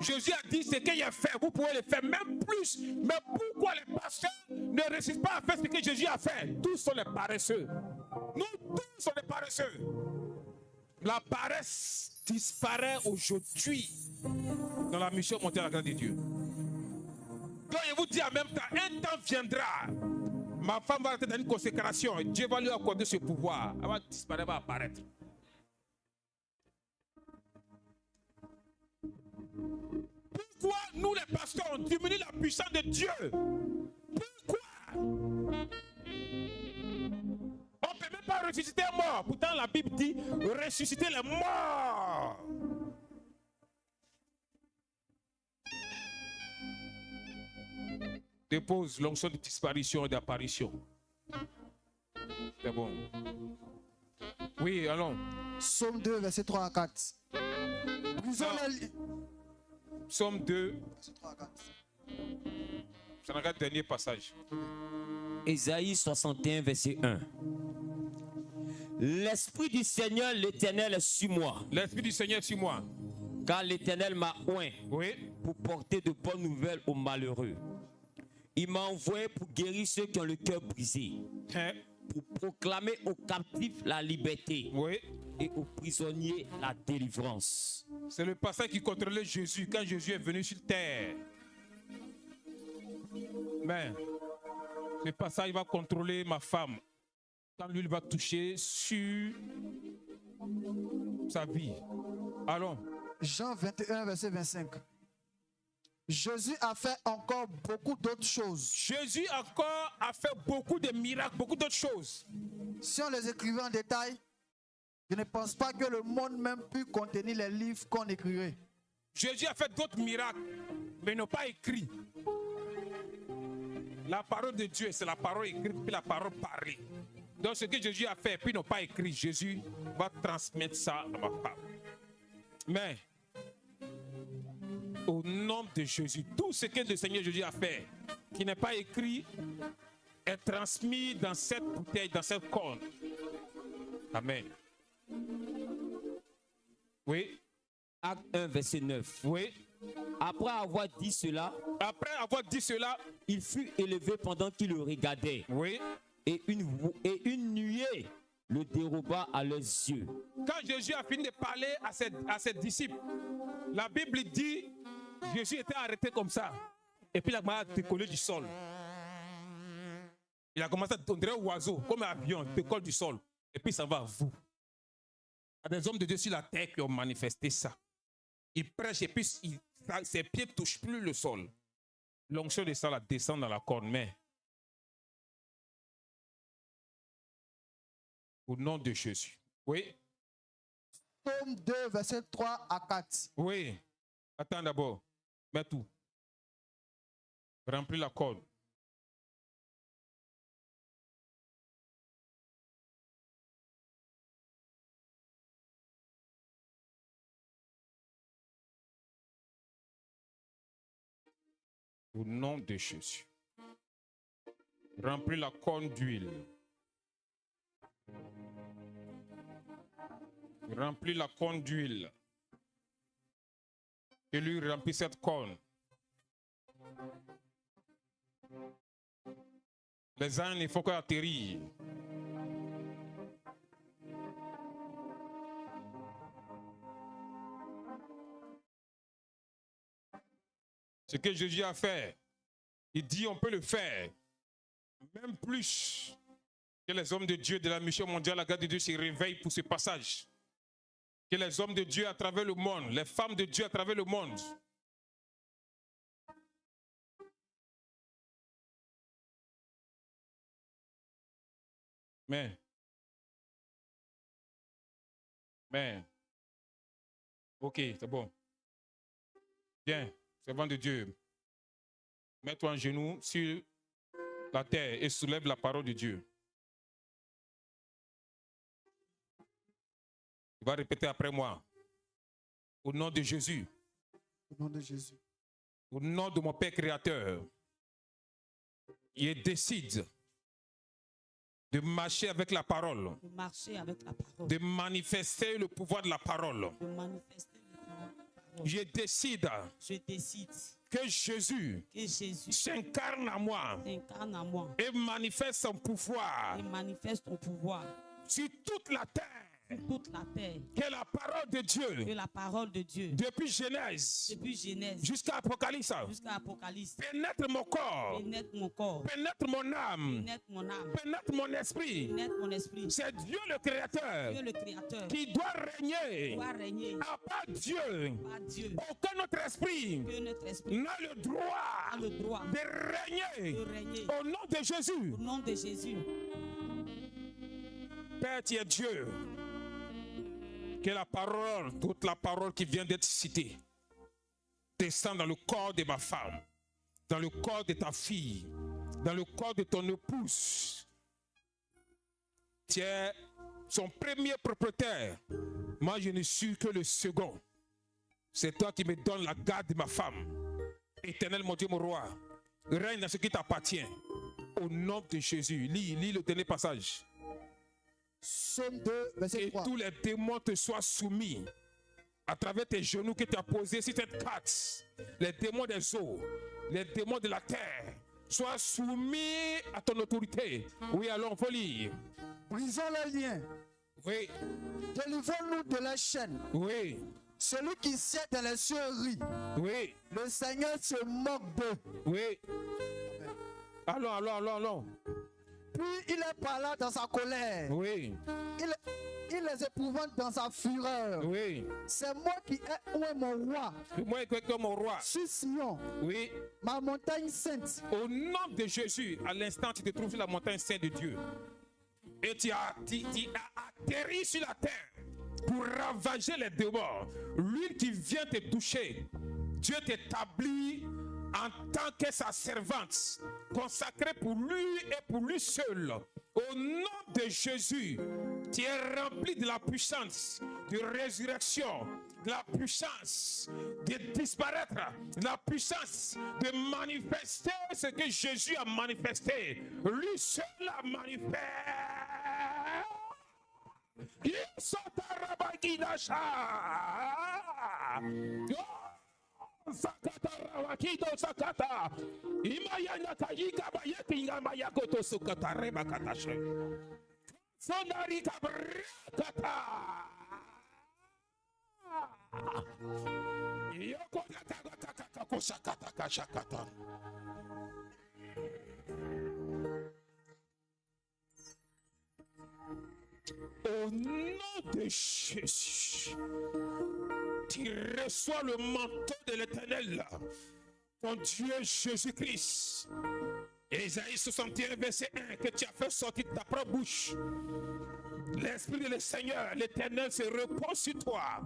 Jésus a dit ce qu'il a fait, vous pouvez le faire même plus. Mais pourquoi les pasteurs ne réussissent pas à faire ce que Jésus a fait? Tous sont les paresseux. Nous tous sommes les paresseux. La paresse disparaît aujourd'hui dans la mission montée à la grâce de Dieu. Donc je vous dis en même temps, un temps viendra. Ma femme va être dans une consécration. Dieu va lui accorder ce pouvoir. Elle va disparaître, elle va apparaître. Pourquoi nous les pasteurs on diminue la puissance de Dieu? Pourquoi? On ne peut même pas ressusciter les morts. Pourtant la Bible dit ressusciter les morts. Dépose l'onction de disparition et d'apparition. C'est bon. Oui, allons. Psaume 2, verset 3 à 4. Brisons Ah. les li- Psaume 2, verset 3 à 4. c'est le dernier passage. Ésaïe 61, verset 1. L'Esprit du Seigneur, l'Éternel, est sur moi, L'Esprit du Seigneur est sur moi. car l'Éternel m'a oint Oui. pour porter de bonnes nouvelles aux malheureux. Il m'a envoyé pour guérir ceux qui ont le cœur brisé, Hein? pour proclamer aux captifs la liberté Oui. et aux prisonniers la délivrance. C'est le passage qui contrôlait Jésus quand Jésus est venu sur terre. Mais ce passage va contrôler ma femme quand lui il va toucher sur sa vie. Allons. Jean 21, verset 25. Jésus a fait encore beaucoup d'autres choses. Jésus encore a fait beaucoup de miracles, beaucoup d'autres choses. Si on les écrivait en détail, je ne pense pas que le monde même puisse contenir les livres qu'on écrirait. Jésus a fait d'autres miracles, mais ils n'ont pas écrit. La parole de Dieu, c'est la parole écrite, puis la parole parlée. Donc ce que Jésus a fait, puis ils n'ont pas écrit, Jésus va transmettre ça à ma femme. Mais, au nom de Jésus, tout ce que le Seigneur Jésus a fait, qui n'est pas écrit, est transmis dans cette bouteille, dans cette corne. Amen. Oui, Acte 1, verset 9. oui. Après avoir dit cela, Après avoir dit cela, il fut élevé pendant qu'il le regardait, oui. et une nuée le déroba à leurs yeux. Quand Jésus a fini de parler à ses disciples, la Bible dit Jésus était arrêté comme ça. Et puis il a commencé à décoller du sol. Il a commencé à tourner oiseau, comme un avion, décolle du sol. Et puis ça va à vous. Il y a des hommes de Dieu sur la terre qui ont manifesté ça. Ils prêchent et puis ses pieds ne touchent plus le sol. L'onction de ça la descend dans la corne. Mais au nom de Jésus. Oui. Psaume 2, verset 3 à 4. Oui. Attends d'abord. Mets tout. Remplis la corde. Au nom de Jésus. Remplis la corne d'huile. Remplis la corne d'huile. Et lui remplit cette corne. Les ânes, il faut qu'ils atterrissent. Ce que Jésus a fait, il dit on peut le faire. Même plus que les hommes de Dieu de la mission mondiale, la garde de Dieu se réveillent pour ce passage. Que les hommes de Dieu à travers le monde, les femmes de Dieu à travers le monde. Amen. Amen. Ok, c'est bon. Bien, servant de Dieu. Mets-toi en genoux sur la terre et soulève la parole de Dieu. Tu vas répéter après moi. Au nom de Jésus. Au nom de Jésus. Au nom de mon Père Créateur. Il décide de marcher avec la parole. De marcher avec la parole. De manifester le pouvoir de la parole. De manifester le pouvoir de la parole. Je décide que Jésus s'incarne en moi et manifeste son pouvoir sur toute la terre. Que la parole de Dieu, depuis Genèse jusqu'à Apocalypse, pénètre mon corps, pénètre mon âme, pénètre mon esprit. C'est Dieu le Créateur qui doit régner. À part Dieu, aucun autre esprit n'a le droit de régner. Au nom de Jésus. Père, tu es Dieu. Que la parole, toute la parole qui vient d'être citée, descend dans le corps de ma femme, dans le corps de ta fille, dans le corps de ton épouse. Tu es son premier propriétaire. Moi, je ne suis que le second. C'est toi qui me donnes la garde de ma femme. Éternel, mon Dieu, mon roi, règne dans ce qui t'appartient. Au nom de Jésus. Lis le dernier passage. Psaume 2, verset 3. Que tous les démons te soient soumis à travers tes genoux que tu as posés sur cette carte. Les démons des eaux, les démons de la terre soient soumis à ton autorité. Oui, alors on peut lire. Brisons les liens. Oui. Délivrons-nous de la chaîne. Oui. Celui qui sied dans les cieux rit. Oui. Le Seigneur se moque d'eux. Oui. Allons. Puis il est par là dans sa colère. Oui. Il les épouvante dans sa fureur. Oui. C'est moi qui est où est mon roi. Moi qui est mon roi. Sur Sion. Oui. Ma montagne sainte. Au nom de Jésus, à l'instant tu te trouves sur la montagne sainte de Dieu. Et tu as atterri sur la terre pour ravager les démons. L'huile qui vient te toucher, Dieu t'établit en tant que sa servante, consacrée pour lui et pour lui seul. Au nom de Jésus, tu es rempli de la puissance de résurrection, de la puissance de disparaître, de la puissance de manifester ce que Jésus a manifesté. Lui seul a manifesté. Sakata rawakido sakata imayana kayika bayeti ngamaya koto sukata reba katashe sonari kabrakata yoko kata kosakata kashakata. Au nom de Jésus, tu reçois le manteau de l'Éternel, ton Dieu Jésus-Christ. Ésaïe 61, verset 1, que tu as fait sortir de ta propre bouche. L'Esprit du Seigneur, l'Éternel se repose sur toi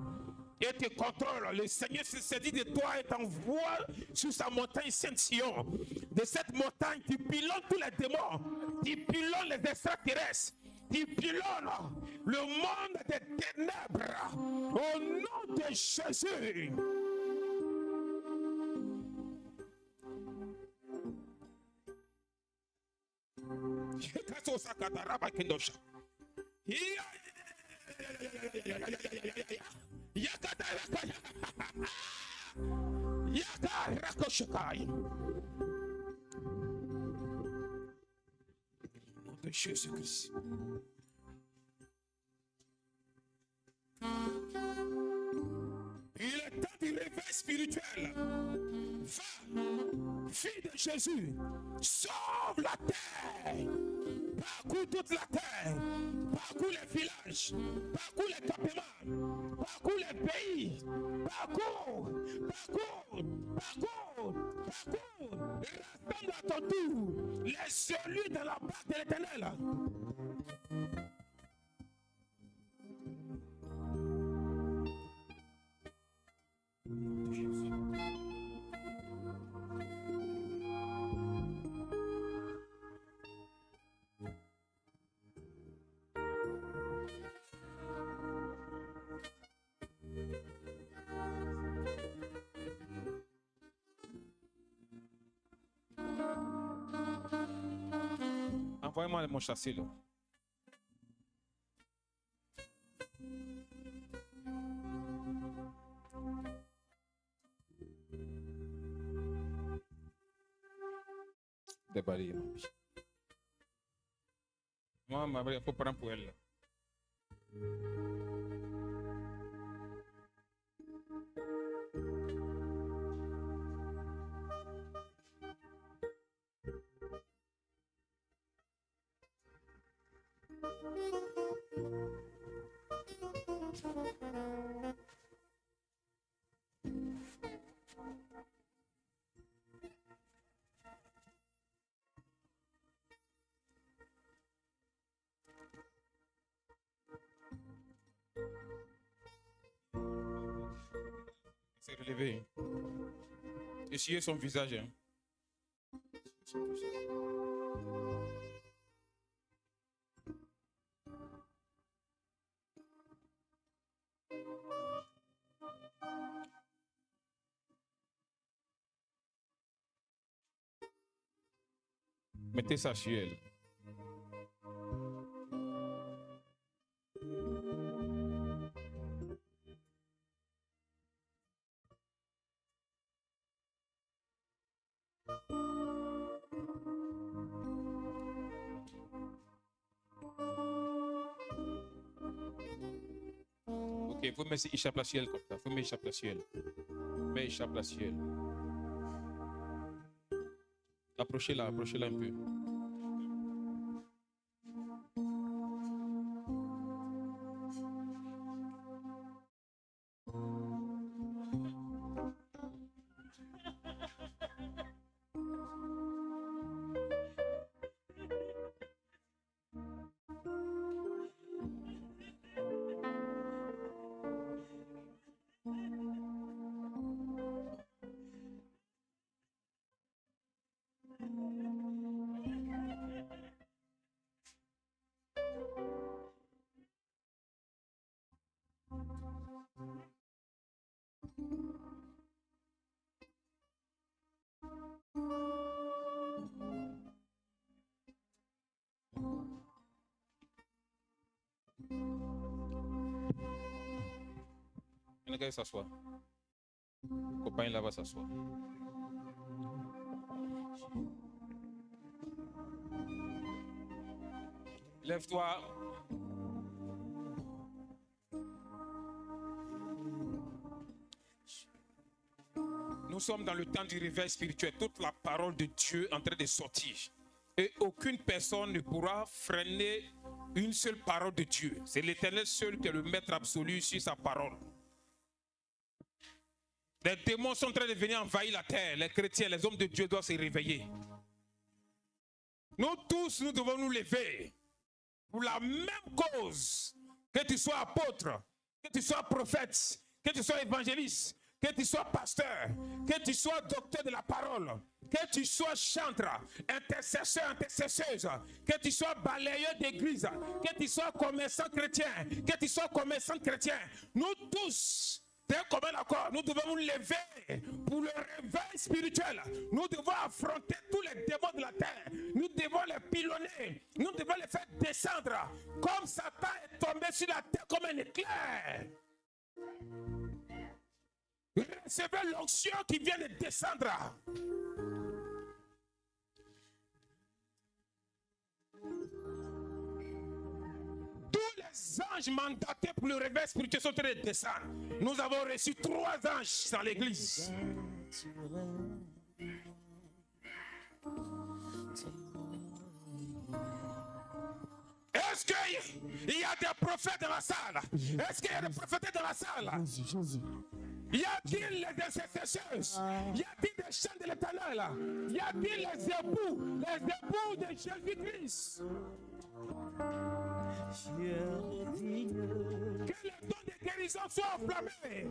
et te contrôle. Le Seigneur se saisit de toi et t'envoie sur sa montagne Saint-Sion. De cette montagne, tu pilonnes tous les démons, tu pilonnes les extraterrestres, tu pilonnes le monde des ténèbres. Au nom de Jésus. Nom de Jésus-Christ. Il est temps du réveil spirituel. Va, fille de Jésus, sauve la terre. Parcours toute la terre, parcours les villages, parcours les campements, parcours les pays, parcours. Rassemble à ton tour les celui dans la barque de l'Éternel. Envoyez-moi mon chassé là. Débalayer mon pied. Moi, ma il faut prendre pour elle là. C'est relevé. Essuyez son visage. Hein. Mettez ça sur elle. Ok, vous mettez échappe la ciel comme ça. Vous mettez échappe la ciel. Mais échappe la ciel. Approchez-la un peu. Le gars s'assoit. Le copain là va s'asseoir. Lève-toi. Nous sommes dans le temps du réveil spirituel. Toute la parole de Dieu est en train de sortir. Et aucune personne ne pourra freiner une seule parole de Dieu. C'est l'Éternel seul qui est le maître absolu sur sa parole. Les démons sont en train de venir envahir la terre. Les chrétiens, les hommes de Dieu doivent se réveiller. Nous tous, nous devons nous lever pour la même cause, que tu sois apôtre, que tu sois prophète, que tu sois évangéliste, que tu sois pasteur, que tu sois docteur de la parole, que tu sois chantre, intercesseur, intercesseuse, que tu sois balayeur d'église, que tu sois commerçant chrétien, que tu sois commerçant chrétien, nous tous, d'un commun accord, nous devons nous lever pour le réveil spirituel. Nous devons affronter tous les démons de la terre. Nous devons les pilonner. Nous devons les faire descendre comme Satan est tombé sur la terre comme un éclair. Recevez l'onction qui vient de descendre. Tous les anges mandatés pour le réveil spirituel sont en train de descendre. Nous avons reçu 3 anges dans l'église. Est-ce qu'il y a des prophètes dans la salle? Est-ce qu'il y a des prophètes dans la salle? Y a-t-il les intercesseurs? Y a-t-il des chants de l'Éternel? Y a-t-il les époux de Jésus-Christ? Que les dons de guérison soient enflammés.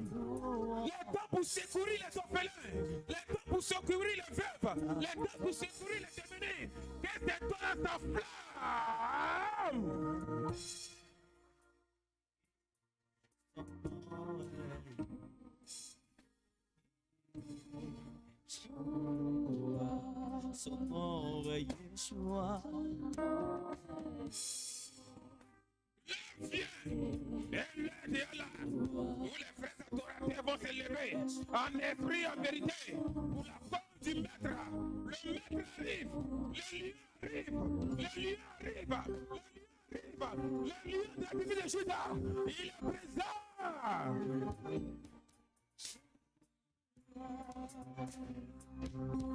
Les dons pour secourir les orphelins. Les dons pour secourir les veuves. Les dons pour secourir les démunis. Que ces dons s'enflamment. Viens et l'aide est là où les frères adorateurs vont se lever en esprit, en vérité pour la force du maître. Le maître arrive, le lion arrive, le lion arrive, le lion arrive, le lion de la tribu de Juda, il est présent.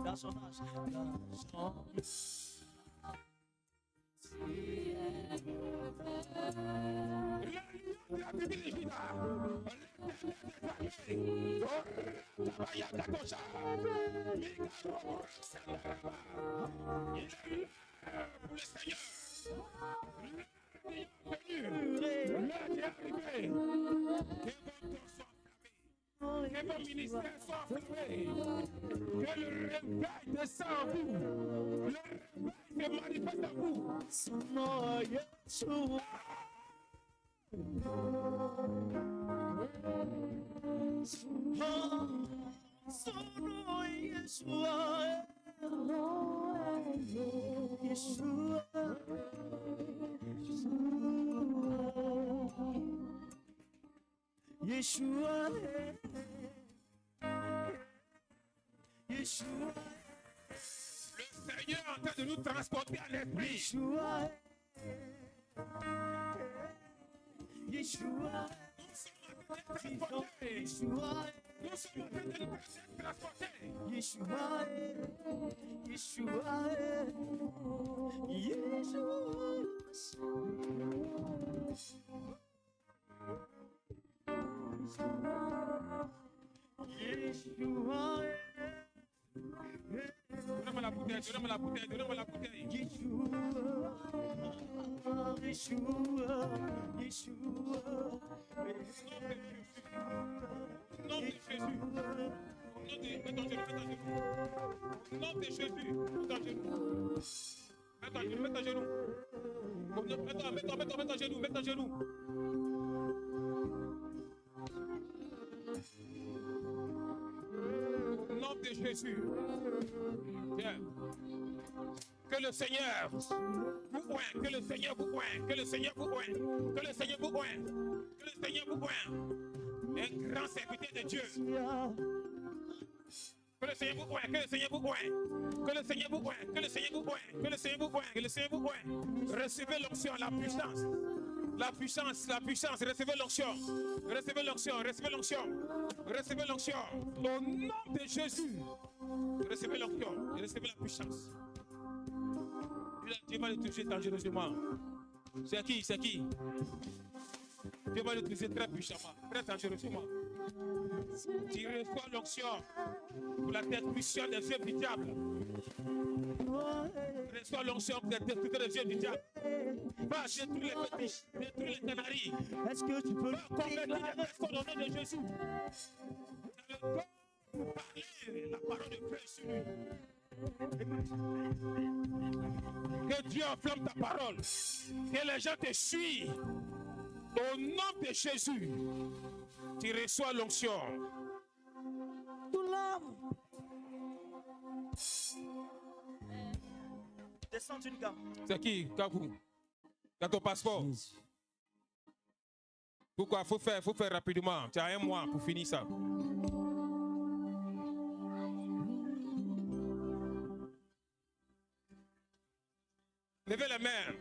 Dans son âge, Que vos ministères soient enflammés. Que le réveil descend en vous. Le réveil se manifeste en vous. son nom Yeshua. Son nom Yeshua. Yeshua. Yeshua. Yeshua. Le Seigneur est en train de nous transporter en esprit. Yeshua. Yeshua. Yeshua. Nous sommes en train de nous transporter. Yeshua. Yeshua. Yeshua. Donnez-moi la bouteille, donnez-moi la bouteille, donnez-moi la bouteille. Yeshua. Yeshua. Yeshua. Nom de Jésus. Mets ton genou. Nom de Jésus. Mets ton genou. Mets ton genou. Mets ton genou. Mets ton genou. Nom de Jésus. Tiens. Que le Seigneur vous oigne, que le Seigneur vous oigne, que le Seigneur vous oigne, que le Seigneur vous oigne, que le Seigneur vous oigne. Un grand serviteur de Dieu. Que le Seigneur vous oigne, que le Seigneur vous oigne, que le Seigneur vous oigne, que le Seigneur vous oigne, que le Seigneur vous oigne, que le Seigneur vous oigne. Recevez l'onction, la puissance. La puissance, la puissance, recevez l'onction. Recevez l'onction, recevez l'onction. Recevez l'onction. Au nom de Jésus. Recevez l'onction et recevez la puissance. Dieu va le toucher dangereusement. C'est qui? C'est qui? Dieu va le toucher très puissamment, très dangereusement. Tu reçois l'onction pour la destruction des œuvres du diable. Reçois l'onction pour détruire les yeux du diable. Va détruire les fétiches, détruire les canaries. Est-ce que tu peux Va convertir les déclarer? personnes au nom de Jésus. Dans le corps, pour parler la parole de Dieu sur lui. Que Dieu enflamme ta parole. Que les gens te suivent. Au nom de Jésus, tu reçois l'onction. Tout l'âme. Descends une gamme. C'est qui, Kakou? T'as ton passeport? Pourquoi? Faut faire rapidement. Tu as 1 mois pour finir ça. Levez les mains.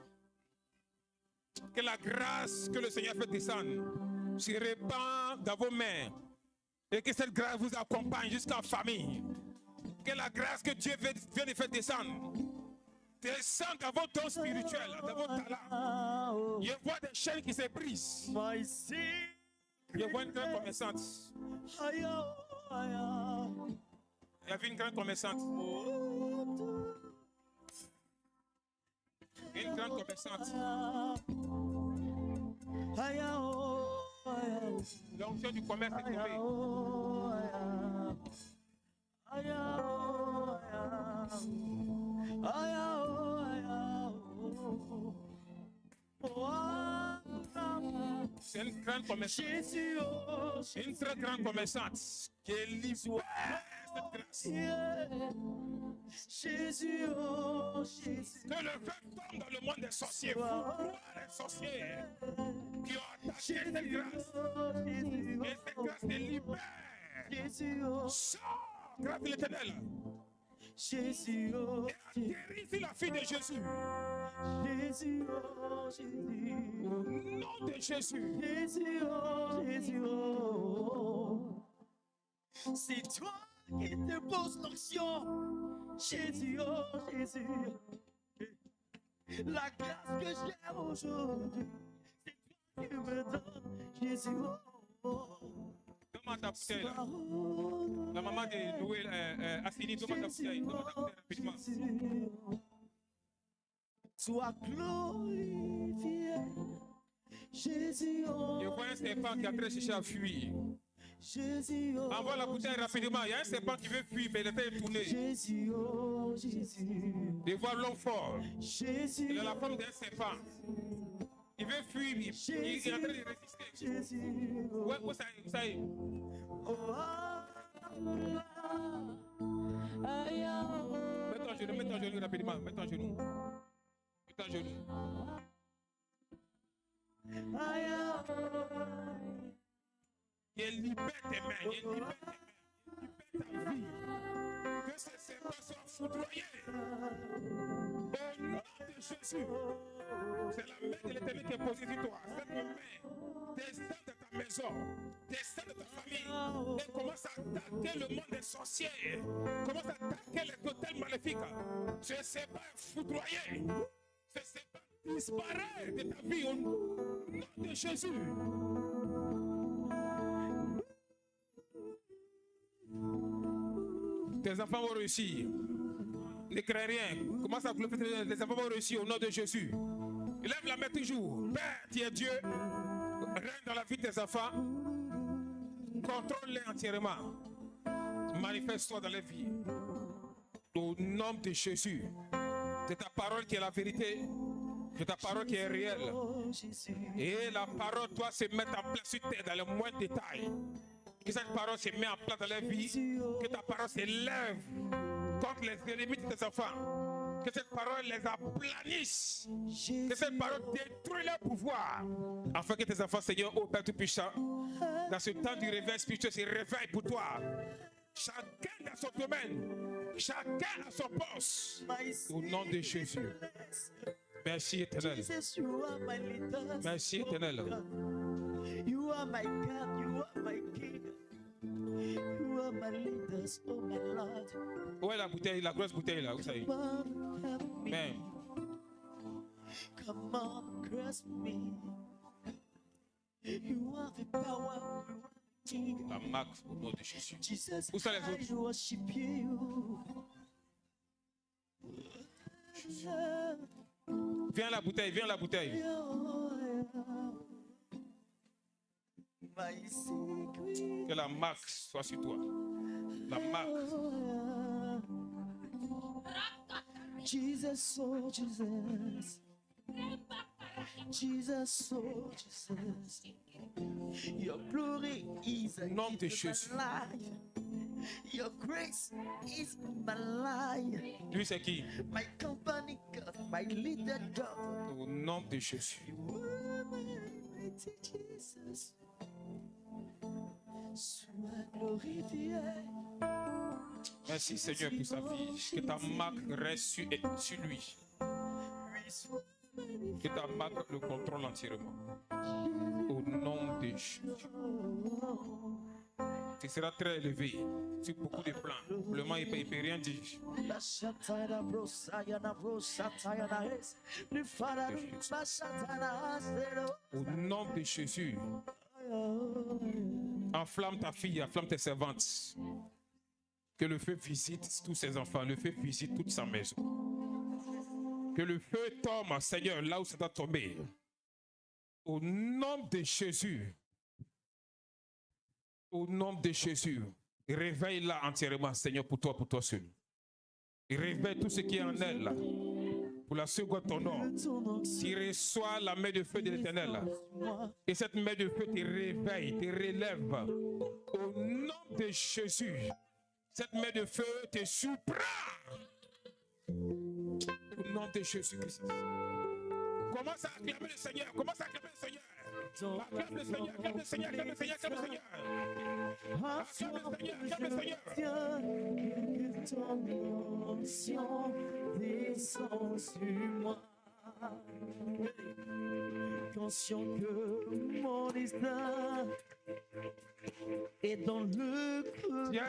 Que la grâce que le Seigneur fait descendre se répand dans vos mains. Et que cette grâce vous accompagne jusqu'en famille. Que la grâce que Dieu vient de faire descendre descend dans vos dons spirituels, dans vos talents. Je vois des chaînes qui se brisent. My sin. Je vois une grande commerçante. Aya, aya. Il y avait une grande commerçante. Une grande commerçante. Aya, oh, aya. L'onction du commerce est Aya, tombée. oh, aya. Aya, oh, aya. Aya, oh, aya, oh. Oh, aya. C'est une grande commerçante. Jésus, oh, Une très grande commerçante qui est libre cette grâce. yeah. Jésus, oh, Jésus. Que le feu tombe dans le monde des sorciers. Vous, les sorciers qui ont attaqué cette grâce. Oh, Jésus, Et cette grâce te libère. Jésus, oh, Sors, grâce de l'éternel. Jésus, oh, Et atterris la fille de Jésus. Jésus, oh, Jésus. Au nom de Jésus. Jésus, oh, Jésus, oh. C'est toi qui te poses l'onction. Jésus, oh, Jésus. La grâce que j'ai aujourd'hui, c'est toi qui me donnes. Jésus, oh, oh. Demande ta bouteille là. La maman de Noël a fini. Demande ta bouteille. Demande ta bouteille rapidement. Sois glorifié, Jésus, oh, Je vois un serpent qui a très cherché à fuir. Jésus, oh, Envoie la bouteille rapidement. Il y a un serpent qui veut fuir, mais il était tourné. Jésus, oh, Jésus, Je vois l'homme fort. Jésus, Il a la forme d'un serpent. Il veut fuir. Il est en train de résister. Jésus, oh, Où ça y est? oh, ah, aïe, Mets ton genou rapidement. Mets ton genou. Mets ton genou. aïe, Il libère tes mains. Il libère tes mains. Il libère ta vie. Que ces serpents soient foudroyés. Au nom de Jésus. C'est la main de l'éternel qui est posée sur toi. Cette main descend de ta maison, descend de ta famille et commence à attaquer le monde des sorciers. Commence à attaquer les totales maléfiques. Ce serpent foudroyé. Ce serpent disparaît de ta vie au nom de Jésus. Tes enfants vont réussir. Ne crains rien. Commence à glorifier. Les enfants vont réussir au nom de Jésus. Lève la main toujours. Père, tu es Dieu. Règne dans la vie de tes enfants. Contrôle-les entièrement. Manifeste-toi dans les vies. Au nom de Jésus. C'est ta parole qui est la vérité. C'est ta parole qui est réelle. Et la parole doit se mettre en place sur terre dans le moindre détail. Que cette parole se met en place dans les vies. Que ta parole s'élève contre les ennemis de tes enfants. Que cette parole les aplanisse. Que cette parole détruise leur pouvoir. Afin que tes enfants, Seigneur, ô Père Tout-Puissant, dans ce temps du réveil spirituel, se réveillent pour toi. Chacun dans son domaine. Chacun à son poste. Au nom de Jésus. Merci éternel. Merci éternel. You are my God, you are my King. You are my leaders, oh my Lord. Où est la bouteille, la grosse bouteille là? Où ça y est? Come on, help me. Mais, Come on, grasp me. You are the power, you are the King. la marque au nom de Jésus. Jesus, Où sont les autres? I worship you. Viens la bouteille, viens la bouteille. Que la marque soit sur toi. La marque. Jesus, oh Jesus. Jesus, oh Jesus. Your glory is Au nom de in Jésus. my life. Your grace is in my life. Lui, c'est qui? My company God, my leader God. Au nom de Jésus. Mighty Jesus. Sois glorifié. Merci Seigneur pour sa vie. Que ta marque reste sur lui. Que ta marque le contrôle entièrement. Au nom de Jésus. Tu seras très élevé sur beaucoup de plans. Le monde, il ne peut rien dire. Au nom de Jésus. Enflamme ta fille, enflamme tes servantes. Que le feu visite tous ses enfants, le feu visite toute sa maison. Que le feu tombe, Seigneur, là où ça doit tomber. Au nom de Jésus. Au nom de Jésus. Réveille-la entièrement, Seigneur, pour toi seul. Et réveille tout ce qui est en elle, là. Pour la seconde ton nom. Tu reçois la main de feu de l'Éternel. Et cette main de feu te réveille, te relève. Au nom de Jésus. Cette main de feu te surprend. Au nom de Jésus-Christ. Commence à acclamer le Seigneur. Commence à acclamer le Seigneur. Acclame le Seigneur. Acclame le Seigneur. Acclame le Seigneur. Acclame le Seigneur. Acclame le Seigneur. Acclame le Seigneur. Que ton onction descend sur moi. Conscient que mon destin est dans le creux de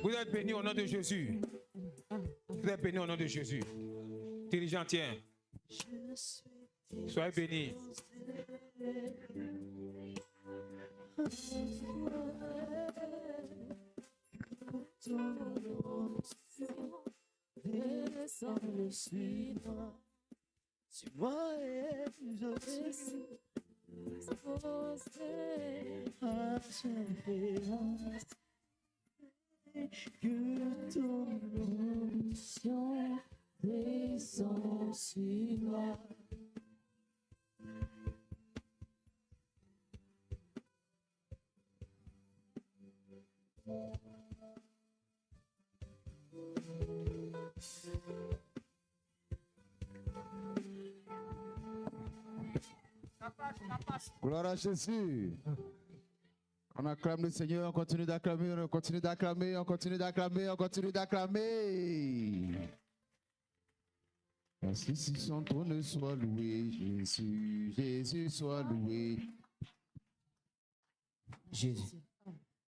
Vous êtes bénis au nom de Jésus. Vous êtes bénis au nom de Jésus. Dirigeant, tiens. Soyez bénis. Suis-moi et je suis que ton onction descend sur moi. Gloire à Jésus. On acclame le Seigneur, on continue d'acclamer, on continue d'acclamer, on continue d'acclamer, on continue d'acclamer. Ainsi si son trône soit loué, Jésus, Jésus soit loué. Jésus.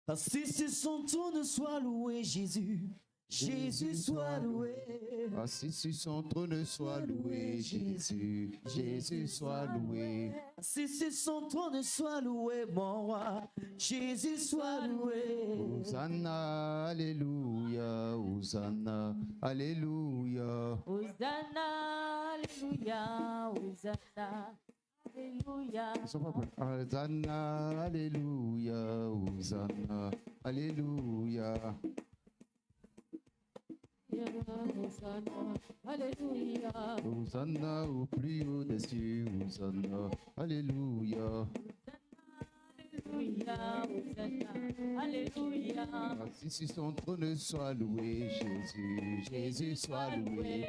Ainsi si son trône soit loué, Jésus. Jésus soit loué. Ainsi si son trône soit loué, Jésus, Jésus soit loué. Ainsi si son trône soit loué, mon roi. Jésus soit loué. Hosanna, alléluia, Hosanna, alléluia. Hosanna, alléluia, Hosanna, alléluia. Hosanna, alléluia, Hosanna, alléluia. Hosanna, alléluia. Hosanna au plus haut des cieux, Hosanna, alléluia. Alléluia, Hosanna, alléluia. Ainsi si son trône soit loué, Jésus, Jésus soit loué.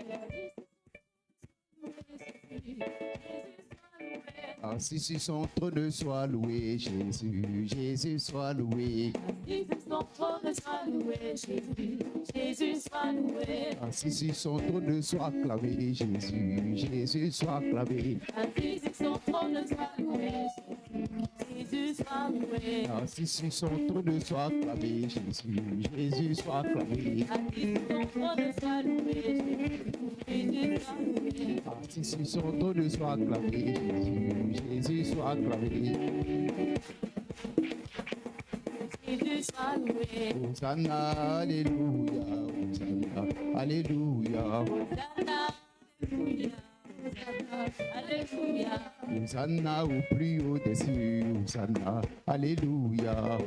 Ainsi si son trône soit loué, Jésus, Jésus soit loué. Ainsi si son trône soit loué, Jésus, Jésus soit loué. Ainsi si son trône soit acclamé, Jésus, Jésus soit acclamé. Ainsi si son trône soit loué, Jésus soit loué. Ainsi si son trône soit acclamé, Jésus, Jésus soit acclamé. Ainsi si son trône soit loué, Jésus soit loué. Ainsi si son trône soit acclamé, Jésus, Jésus soit acclamé. Jésus soit loué. Hosanna, alléluia, Hosanna, Alléluia. Alléluia. Hosanna au plus haut des cieux. Hosanna. Alléluia.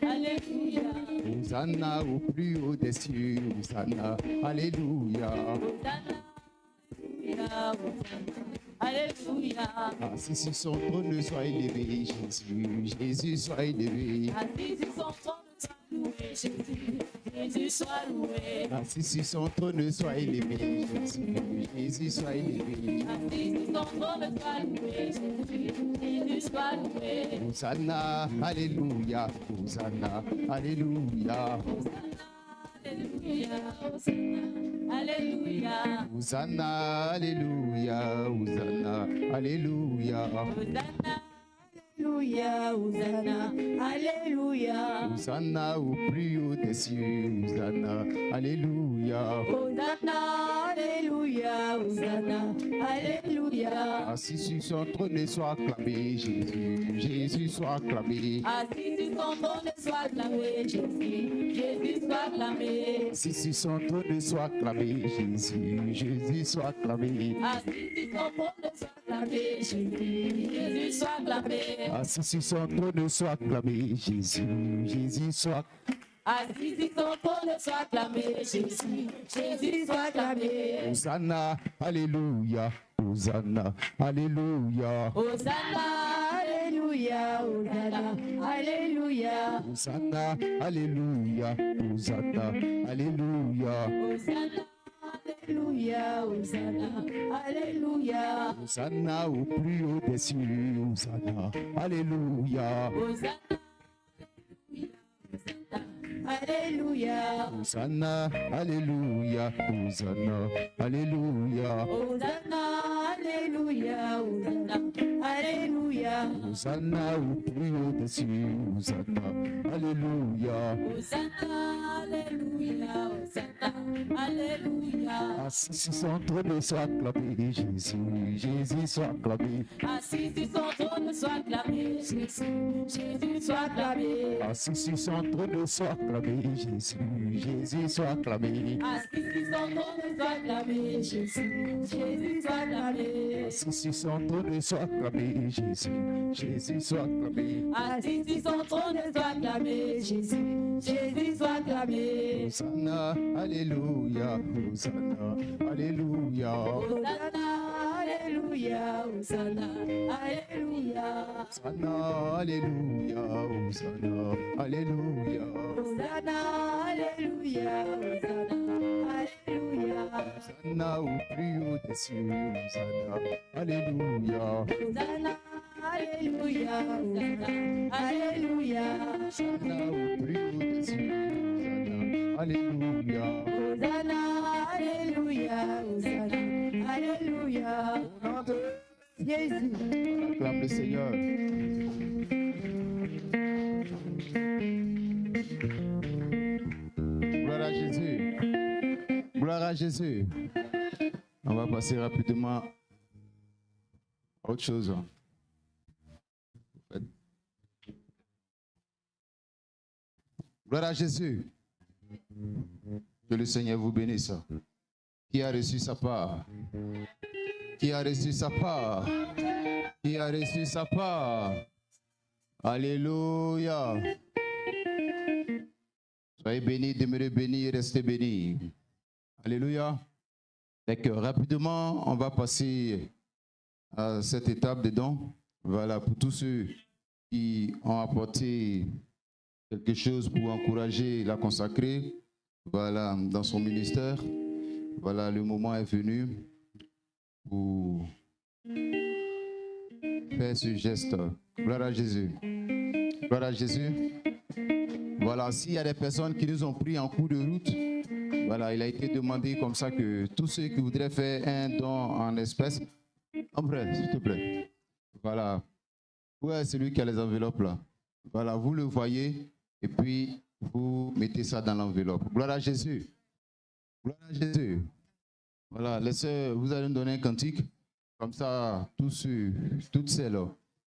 Alléluia. Hosanna au plus haut des cieux. Hosanna. Alléluia. Alléluia. Assis sur son trône, sois élevé, Jésus. Jésus, sois élevé. Assis sur son trône, sois loué, Jésus. Jésus, sois loué. Assis sur son trône, sois élevé, Jésus. Jésus, sois élevé. Assis sur son trône, sois loué, Jésus. Jésus, sois loué. Hosanna, alléluia. Hosanna, alléluia. Alléluia. Alléluia. Hosanna, alléluia. Hosanna, alléluia. Alléluia. Hosanna. Alléluia. Hosanna au plus haut des cieux. Hosanna, alléluia. Hosanna. Alléluia. Hosanna. Alléluia. Assis sur son trône, sois acclamé, Jésus. Jésus, sois acclamé. Assis sur son trône, sois acclamé, Jésus. Jésus, sois acclamé. Assis sur son trône, sois acclamé, Jésus. Jésus, sois acclamé. Assis sur son trône, sois acclamé, Jésus. Jésus, sois acclamé. Assis sur son trône, sois acclamé, Jésus. Jésus, sois Assis sur son trône, sois acclamé, Jésus. Jésus, sois acclamé. Hosanna, alléluia. Hosanna, alléluia. Hosanna, Alléluia. Hosanna, Alléluia. Hosanna, alléluia. Hosanna, alléluia. Hosanna, Alléluia. Hosanna, Alléluia. Hosanna au plus haut des cieux. Hosanna, alléluia. Hosanna, Alléluia. Hosanna, alléluia. Hosanna, alléluia. Hosanna, Alléluia. Hosanna, Alléluia. Hosanna au plus haut des cieux. Hosanna, alléluia. Hosanna, Alléluia. Hosanna, Alléluia. Assis sur son trône, sois acclamé, Jésus. Jésus, sois acclamé. Assis sur son trône, sois acclamé, Jésus. Jésus, sois acclamé. Assis sur son trône, sois acclamé, Jésus. Jésus, sois acclamé. Assis sur son trône, sois acclamé, Jésus. Jésus, sois acclamé. Assis sur son trône, sois acclamé, Jésus. Jésus, sois acclamé. Assis sur son trône, sois acclamé, Jésus. Jésus, sois acclamé. Hosanna, alléluia. Hosanna, alléluia. Hosanna, Alléluia. Hosanna, Alléluia. Hosanna, alléluia. Hosanna, alléluia. Hosanna, Alléluia. Hosanna, Alléluia. Hosanna au plus haut des cieux. Hosanna, alléluia. Hosanna, Alléluia. Hosanna, Alléluia. Hosanna au plus haut des cieux. Hosanna, alléluia. Hosanna, Alléluia. Hosanna, Alléluia. Au nom de Jésus. acclame le Seigneur. Gloire à Jésus. Gloire à Jésus. On va passer rapidement à autre chose. Gloire à Jésus. Que le Seigneur vous bénisse. Qui a reçu sa part? Qui a reçu sa part? Qui a reçu sa part? Alléluia. Soyez bénis, demeurez bénis, restez bénis. Alléluia. D'accord. Rapidement, on va passer à cette étape de dons. Voilà, pour tous ceux qui ont apporté quelque chose pour encourager la consacrée, voilà, dans son ministère. Voilà, le moment est venu pour faire ce geste. Gloire à Jésus. Gloire à Jésus. Voilà, s'il y a des personnes qui nous ont pris en cours de route, voilà, il a été demandé comme ça que tous ceux qui voudraient faire un don en espèces, frère, s'il te plaît. Voilà. Où est celui qui a les enveloppes là? Voilà, vous le voyez et puis vous mettez ça dans l'enveloppe. Gloire à Jésus. Gloire à Jésus. Voilà, les sœurs, vous allez nous donner un cantique. Comme ça, tous ceux, toutes celles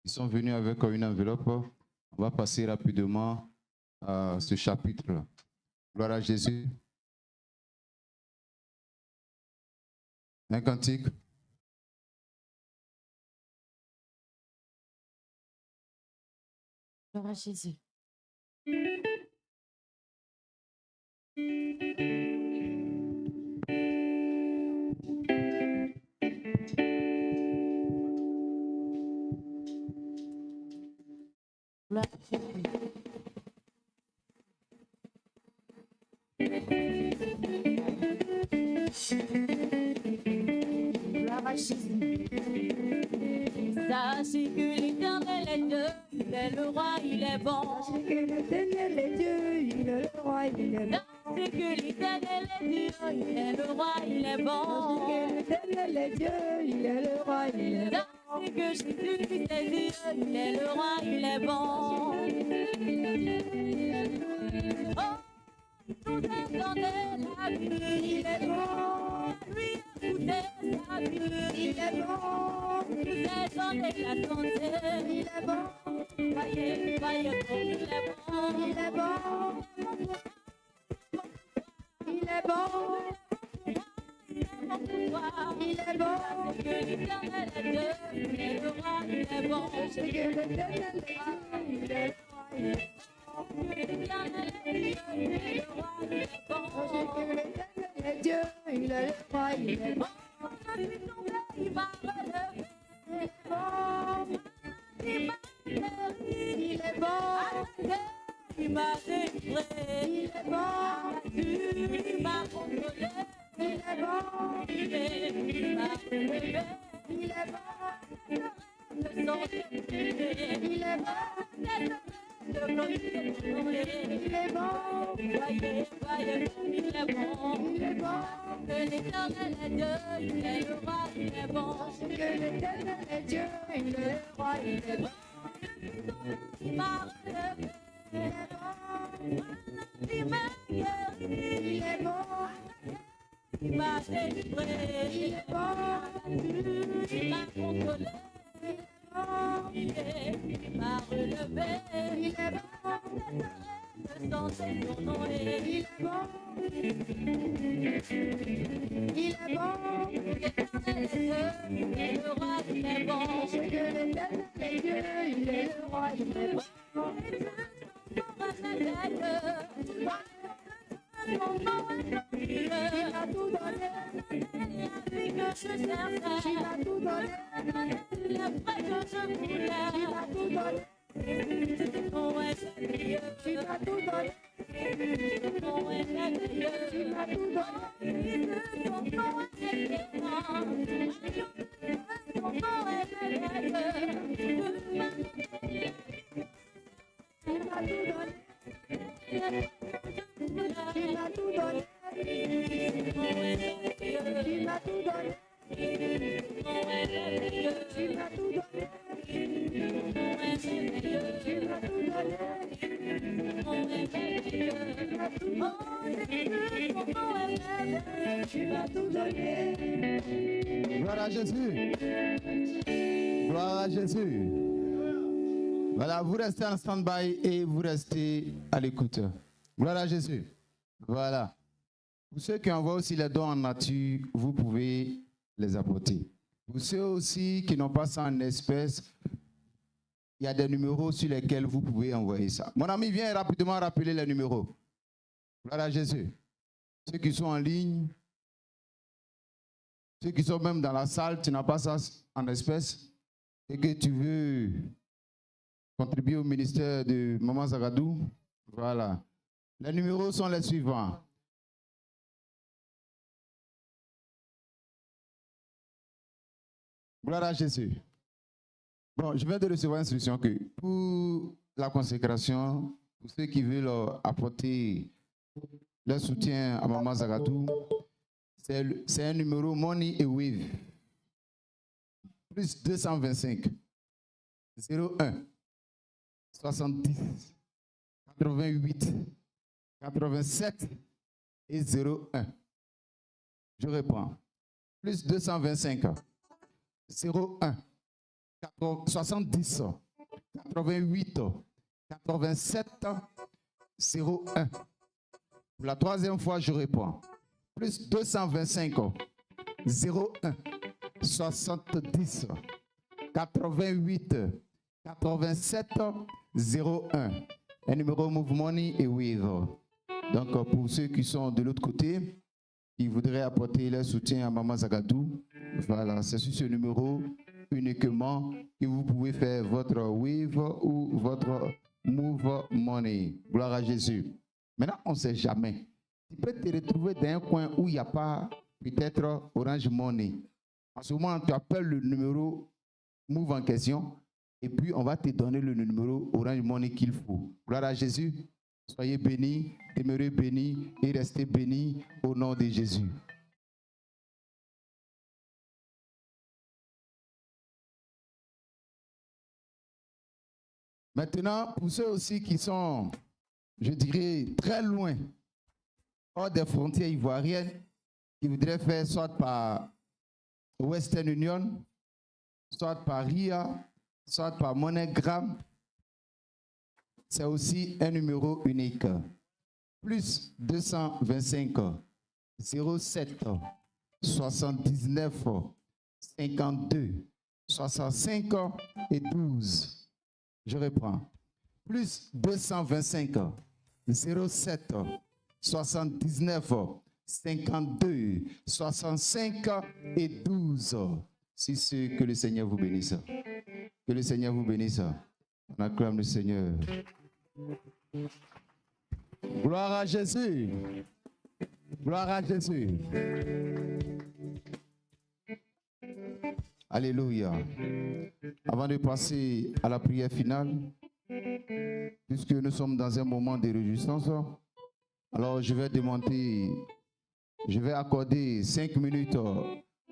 qui sont venus avec une enveloppe, on va passer rapidement à ce chapitre-là. Gloire Gloire à Jésus. Un cantique. Gloire à Jésus. Gloire à Jésus. Gloire à Jésus. Sachez que l'Éternel est Dieu, il est le roi, il est bon. Sachez que l'Éternel est Dieu, il est le roi, il est bon. Sachez que l'Éternel est Dieu, il est le roi, il est bon. Sachez que l'Éternel est Dieu, il est le roi, il est bon. Sachez que Jésus-Christ est Dieu, il est le roi, il est bon. Oh, nous attendons la vie, il est bon. Lui écoutez sa vie, il est bon. Nous attendons la santé, il est bon. Voyez, voyez comme il est bon. Il est bon. Il est bon. Il est bon. Sachez que l'Éternel est Dieu, il est le roi, il est bon. Sachez que l'Éternel est Dieu, il est le roi, il est bon. L'Éternel est Dieu, il est le roi, il est bon. Sachez que l'Éternel est Dieu, il est le roi, il est bon. Je suis tombé, il va relever. Il est bon. Il m'a guéri. Il est bon. Il m'a délivré. Il est bon. Il m'a consolé. Il est bon. Il m'a relevé. Il est bon. Le sang s'est privé. Il est bon. Le glorieux est tombé. Il est bon. Voyez, voyez comme il est bon. Il est bon. Que l'Éternel est Dieu, il est le roi, il est bon. Sachez que l'Éternel est Dieu, il est le roi, il est bon. Il m'a relevé. Il est bon. Il m'a guéri. Il est bon. Il m'a délivré. Il est bon. Il m'a consolé. Il Il m'a relevé. est bon. Le sang c'est son nom et Il est bon. Il est bon. l'Éternel est Dieu, il est le roi, il est bon. Sachez que l'Éternel est Dieu, il est le roi, il est bon. Son nom est glorieux. Il a tout donné. La vie que je cherchais. Il a tout donné. Le prêt que je voulais. Il a tout donné. Son nom est merveilleux. Il a tout donné. Son nom est merveilleux. Il a tout donné. Son nom est excellent. Son nom est merveilleux. Il a tout donné. Il a tout donné. Il a tout donné. Il a tout donné. Il a tout donné. Il a tout donné. Gloire à Jésus. Gloire à Jésus. Voilà, vous restez en stand-by et vous restez à l'écoute. Gloire à Jésus. Voilà. Pour ceux qui envoient aussi les dons en nature, vous pouvez les apporter. Pour ceux aussi qui n'ont pas ça en espèces, il y a des numéros sur lesquels vous pouvez envoyer ça. Mon ami, viens rapidement rappeler les numéros. Gloire à Jésus. Ceux qui sont en ligne, ceux qui sont même dans la salle, tu n'as pas ça en espèces et que tu veux contribuer au ministère de Maman Zagadou, voilà. Les numéros sont les suivants. Gloire à Jésus. Bon, je viens de recevoir l'instruction que pour la consécration, pour ceux qui veulent apporter leur soutien à Maman Zagadou, c'est un numéro Money et Wave. Plus 225 01 70 88 87 et 01. Je reprends. Plus 225 01 70 88 87 01. Pour la troisième fois, je réponds. Plus 225 01 70 88 87 01. Un numéro Move Money et Wave. Donc, pour ceux qui sont de l'autre côté, qui voudraient apporter leur soutien à Maman Zagadou, voilà, c'est sur ce numéro uniquement que vous pouvez faire votre Wave ou votre Move Money. Gloire à Jésus. Maintenant, on ne sait jamais. Tu peux te retrouver dans un coin où il n'y a pas peut-être Orange Money. En ce moment, tu appelles le numéro Move en question et puis on va te donner le numéro Orange Money qu'il faut. Gloire à Jésus. Soyez bénis, demeurez bénis et restez bénis au nom de Jésus. Maintenant, pour ceux aussi qui sont, je dirais, très loin, hors des frontières ivoiriennes, qui voudraient faire soit par Western Union, soit par RIA, soit par MoneyGram, c'est aussi un numéro unique. Plus 225 07 79 52 65 et 12. Je reprends. Plus 225 07 79 52 65 et 12. Si c'est que le Seigneur vous bénisse. Que le Seigneur vous bénisse. On acclame le Seigneur. Gloire à Jésus. Gloire à Jésus. Alléluia. Avant de passer à la prière finale, puisque nous sommes dans un moment de réjouissance, alors je vais accorder 5 minutes à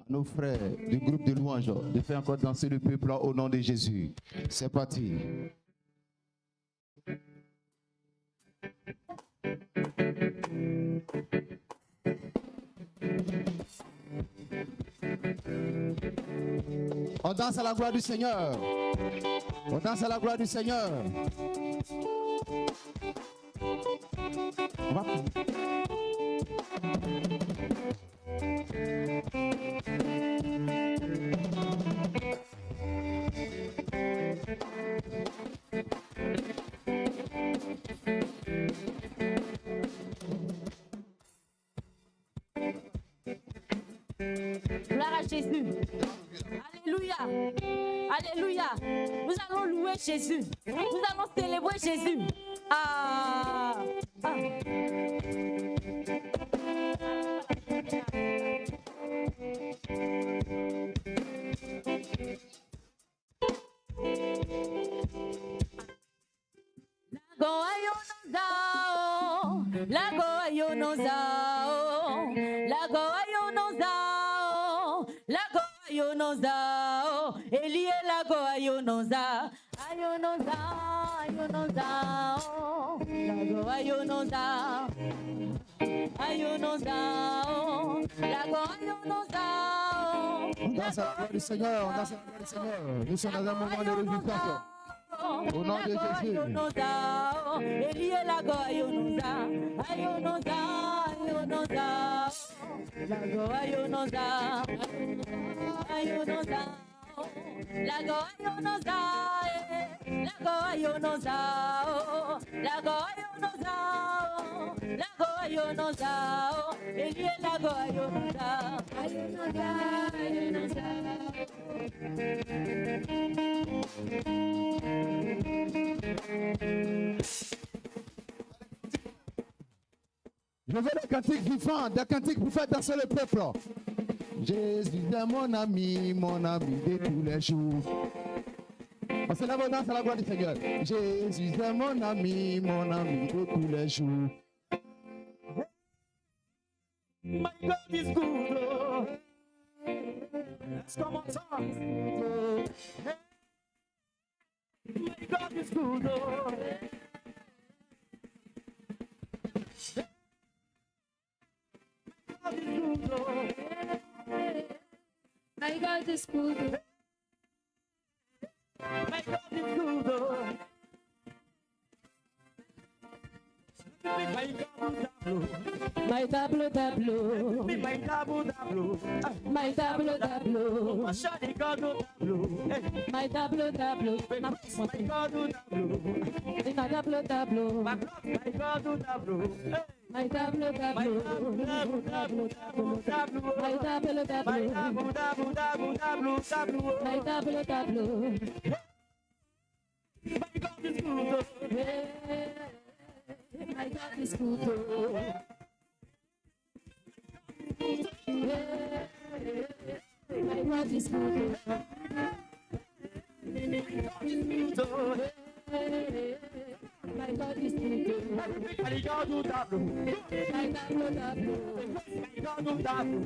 nos frères du groupe de louanges de faire encore danser le peuple au nom de Jésus. C'est parti. On danse à la gloire du Seigneur. On danse à la gloire du Seigneur. On va... Gloire à Jésus. Alléluia. Alléluia. Nous allons louer Jésus. Nous allons célébrer Jésus. On danse à la gloire du Seigneur, on danse à la gloire du Seigneur. Nous sommes dans un moment de réjouissance. Au nom de Jésus. Je veux des cantiques vivants, des cantiques pour faire danser le peuple. Jésus est mon ami de tous les jours. On se lève, on danse à la gloire du Seigneur. Jésus est mon ami de tous les jours. My God is good. Oh. Let's come on, song. My God is good. Oh. My God is good. My God is good. Oh. My God is good. My tableau, tableau. My tableau, tableau. My tableau, tableau. My shiny tableau, tableau. My tableau, tableau. My tableau, tableau. My tableau, tableau. My tableau, tableau. My tableau, tableau. Tableau, tableau, tableau, tableau. My tableau, tableau. Tableau, tableau, tableau, tableau, tableau. My tableau, tableau. My God is good. My God is good. My God is good. My God is good. My tableau, tableau. My tableau, tableau. My tableau, tableau. My tableau, tableau.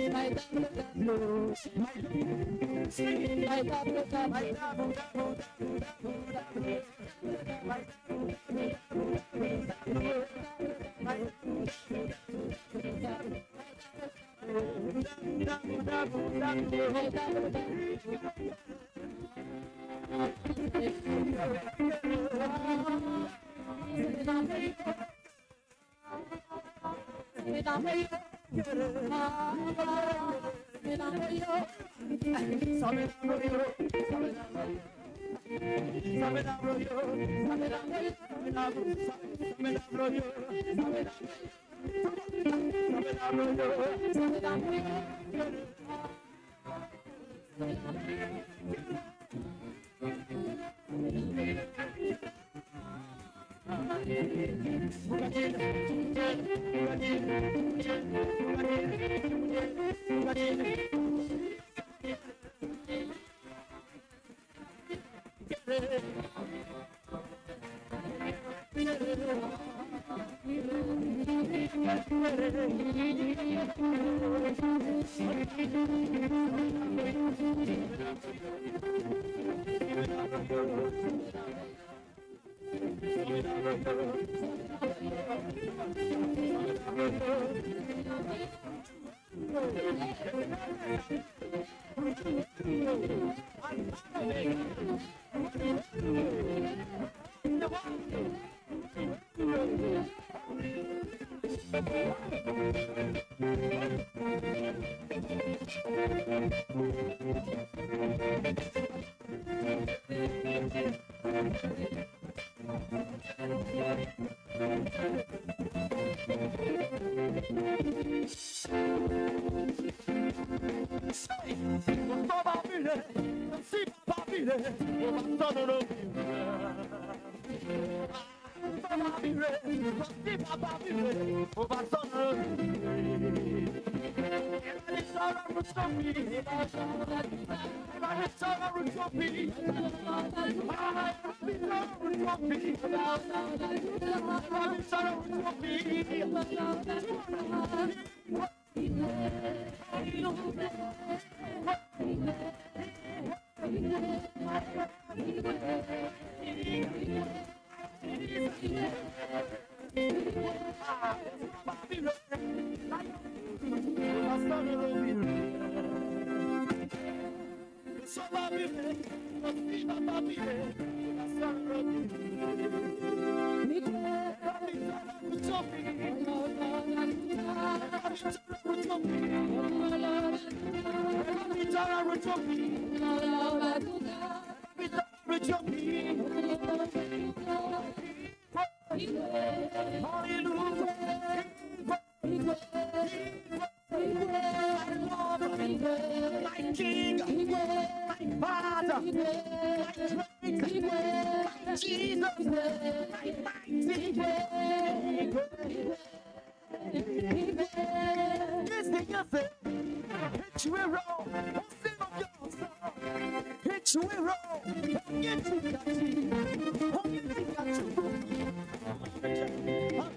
My tableau,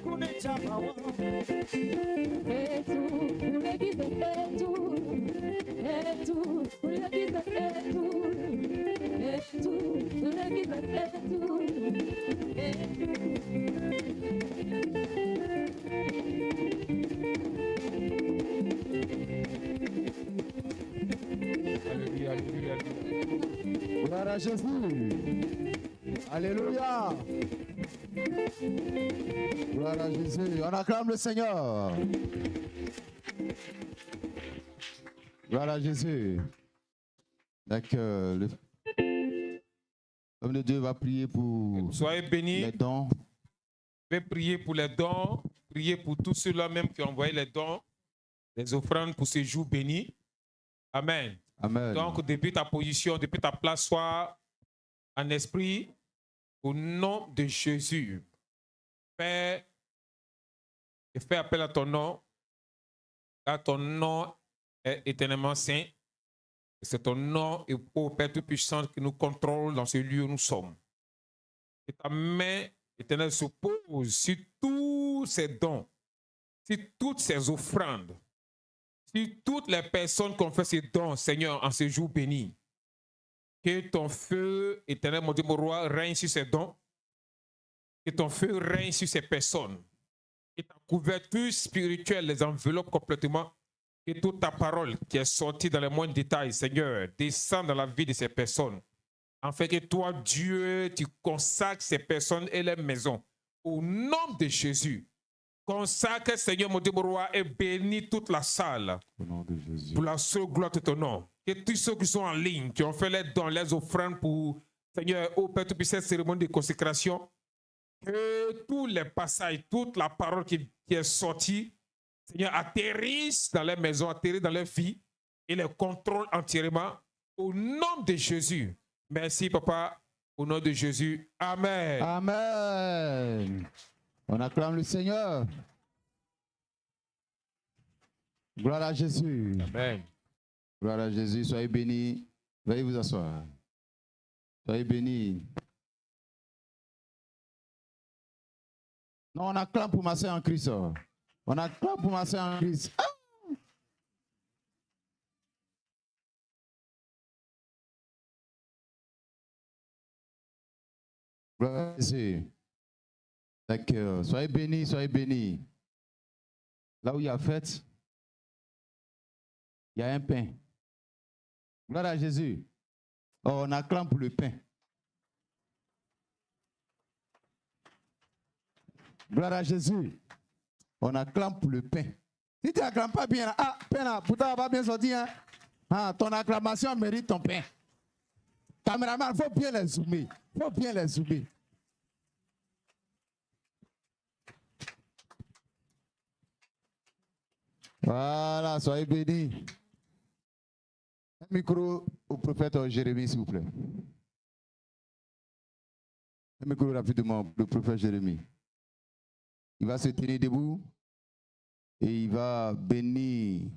tableau. Gloire à Jésus. Alléluia. Gloire à Jésus. On acclame le Seigneur. Gloire à Jésus. D'accord. L'homme de Dieu va prier pour Soyez bénis. les dons. Je vais prier pour les dons, prier pour tous ceux-là même qui ont envoyé les dons, les offrandes pour ce jour béni. Amen. Amen. Donc, depuis ta position, depuis ta place, sois en esprit, au nom de Jésus. Père, je fais appel à ton nom, car ton nom est éternellement saint. C'est ton nom, et ô Père Tout-Puissant, qui nous contrôle dans ce lieu où nous sommes. Et ta main éternelle se pose sur tous ces dons, sur toutes ces offrandes, sur toutes les personnes qui ont fait ces dons, Seigneur, en ce jour béni. Que ton feu éternel, mon Dieu, mon roi, règne sur ces dons. Que ton feu règne sur ces personnes. Que ta couverture spirituelle les enveloppe complètement. Que toute ta parole qui est sortie dans les moindres détails, Seigneur, descende dans la vie de ces personnes. Afin que toi, Dieu, tu consacres ces personnes et les maisons. Au nom de Jésus. Consacre, Seigneur, mon Dieu, mon roi, et bénis toute la salle. Au nom de Jésus. Pour la seule gloire de ton nom. Que tous ceux qui sont en ligne, qui ont fait les dons, les offrandes pour, Seigneur, au Père, toute cette cérémonie de consécration, que tous les passages, toute la parole qui est sortie, Seigneur, atterrissent dans les maisons, atterrissent dans leur vie et les contrôlent entièrement. Au nom de Jésus. Merci, Papa. Au nom de Jésus. Amen. Amen. On acclame le Seigneur. Gloire à Jésus. Amen. Gloire à Jésus. Soyez bénis. Veuillez vous asseoir. Soyez bénis. Non, on acclame pour ma sœur en Christ. On acclame pour ma sœur en Christ. Ah! Gloire à Jésus. D'accord. Soyez bénis, soyez bénis. Là où il y a fête, il y a un pain. Gloire à Jésus. Oh, on acclame pour le pain. Gloire à Jésus. On acclame pour le pain. Si tu n'acclames pas bien, pain là, pourtant, on va pas bien sortir. Ton acclamation mérite ton pain. Caméraman, il faut bien les zoomer. Il faut bien les zoomer. Voilà, soyez bénis. Un micro au prophète Jérémie, s'il vous plaît. Un micro rapidement, le prophète Jérémie. Il va se tenir debout et il va bénir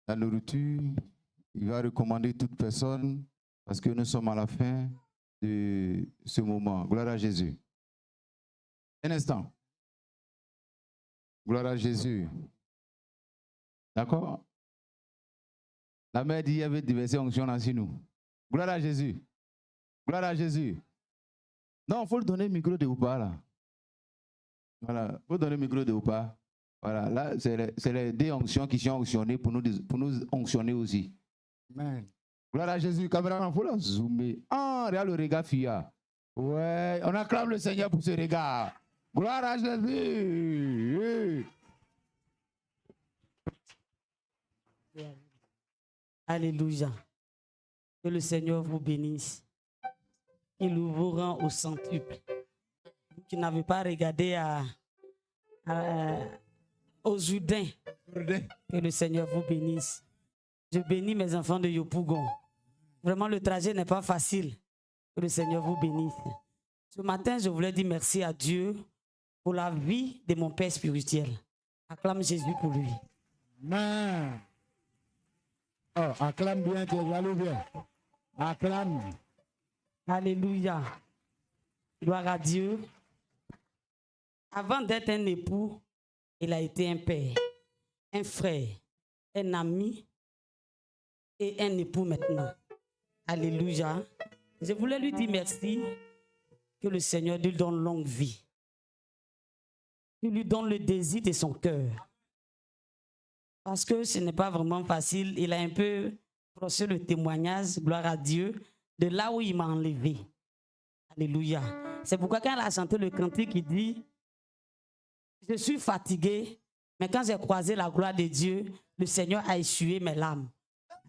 la nourriture. Il va recommander toute personne parce que nous sommes à la fin de ce moment. Gloire à Jésus. Un instant. Gloire à Jésus. D'accord? La mère dit qu'il y avait diverses onctions dans nous. Gloire à Jésus. Gloire à Jésus. Non, il faut lui donner le micro de Oupa là. Voilà, il faut donner le micro de Oupa. Voilà, là, c'est les deux onctions qui sont onctionnées pour nous onctionner aussi. Amen. Gloire à Jésus. Caméraman, il faut la zoomer. Ah, regarde le regard, Fia. Ouais, on acclame le Seigneur pour ce regard. Gloire à Jésus. Alléluia. Que le Seigneur vous bénisse. Il vous rend au centuple. Vous qui n'avez pas regardé aux Jourdains. Que le Seigneur vous bénisse. Je bénis mes enfants de Yopougon. Vraiment, le trajet n'est pas facile. Que le Seigneur vous bénisse. Ce matin, je voulais dire merci à Dieu pour la vie de mon père spirituel. Acclame Jésus pour lui. Amen. Oh, acclame bien, tu es bien. Acclame. Alléluia. Gloire à Dieu. Avant d'être un époux, il a été un père, un frère, un ami et un époux maintenant. Alléluia. Je voulais lui dire merci. Que le Seigneur lui donne longue vie. Il lui donne le désir de son cœur. Parce que ce n'est pas vraiment facile. Il a un peu reçu le témoignage, gloire à Dieu, de là où il m'a enlevé. Alléluia. C'est pourquoi quand elle a chanté le cantique, il dit, je suis fatigué, mais quand j'ai croisé la gloire de Dieu, le Seigneur a essuyé mes larmes.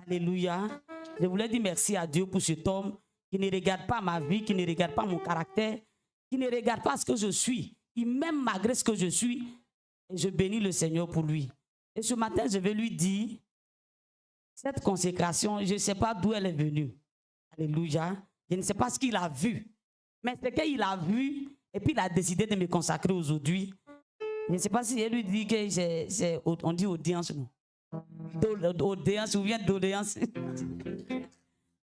Alléluia. Je voulais dire merci à Dieu pour cet homme qui ne regarde pas ma vie, qui ne regarde pas mon caractère, qui ne regarde pas ce que je suis. Il m'aime malgré ce que je suis. Et je bénis le Seigneur pour lui. Et ce matin, je vais lui dire, cette consécration, je ne sais pas d'où elle est venue. Alléluia. Je ne sais pas ce qu'il a vu. Mais c'est qu'il a vu et puis il a décidé de me consacrer aujourd'hui. Je ne sais pas si elle lui dit que on dit audience, non? Audience ou bien doléance.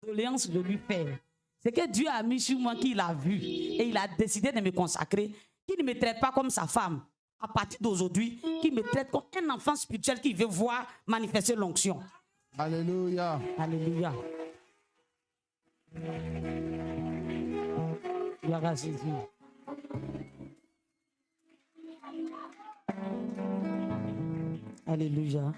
Doléance de lui faire. C'est que Dieu a mis sur moi qu'il a vu et il a décidé de me consacrer, qu'il ne me traite pas comme sa femme. À partir d'aujourd'hui, qu'il me traite comme un enfant spirituel qui veut voir manifester l'onction. Alléluia. Alléluia. Gloire à Jésus. Alléluia.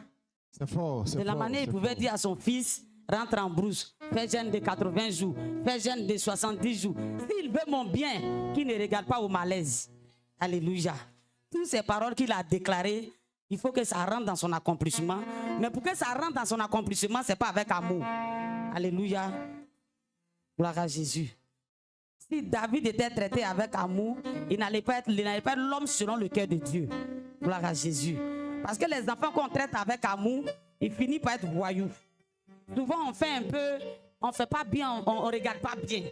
C'est fort. De la manière, il pouvait dire à son fils, rentre en brousse, fais jeûne de 80 jours, fais jeûne de 70 jours. S'il veut mon bien, qu'il ne regarde pas au malaise. Alléluia. Toutes ces paroles qu'il a déclarées, il faut que ça rentre dans son accomplissement. Mais pour que ça rentre dans son accomplissement, ce n'est pas avec amour. Alléluia. Gloire à Jésus. Si David était traité avec amour, il n'allait pas être l'homme selon le cœur de Dieu. Gloire à Jésus. Parce que les enfants qu'on traite avec amour, ils finissent par être voyous. Souvent, on fait un peu, on ne fait pas bien, on ne regarde pas bien.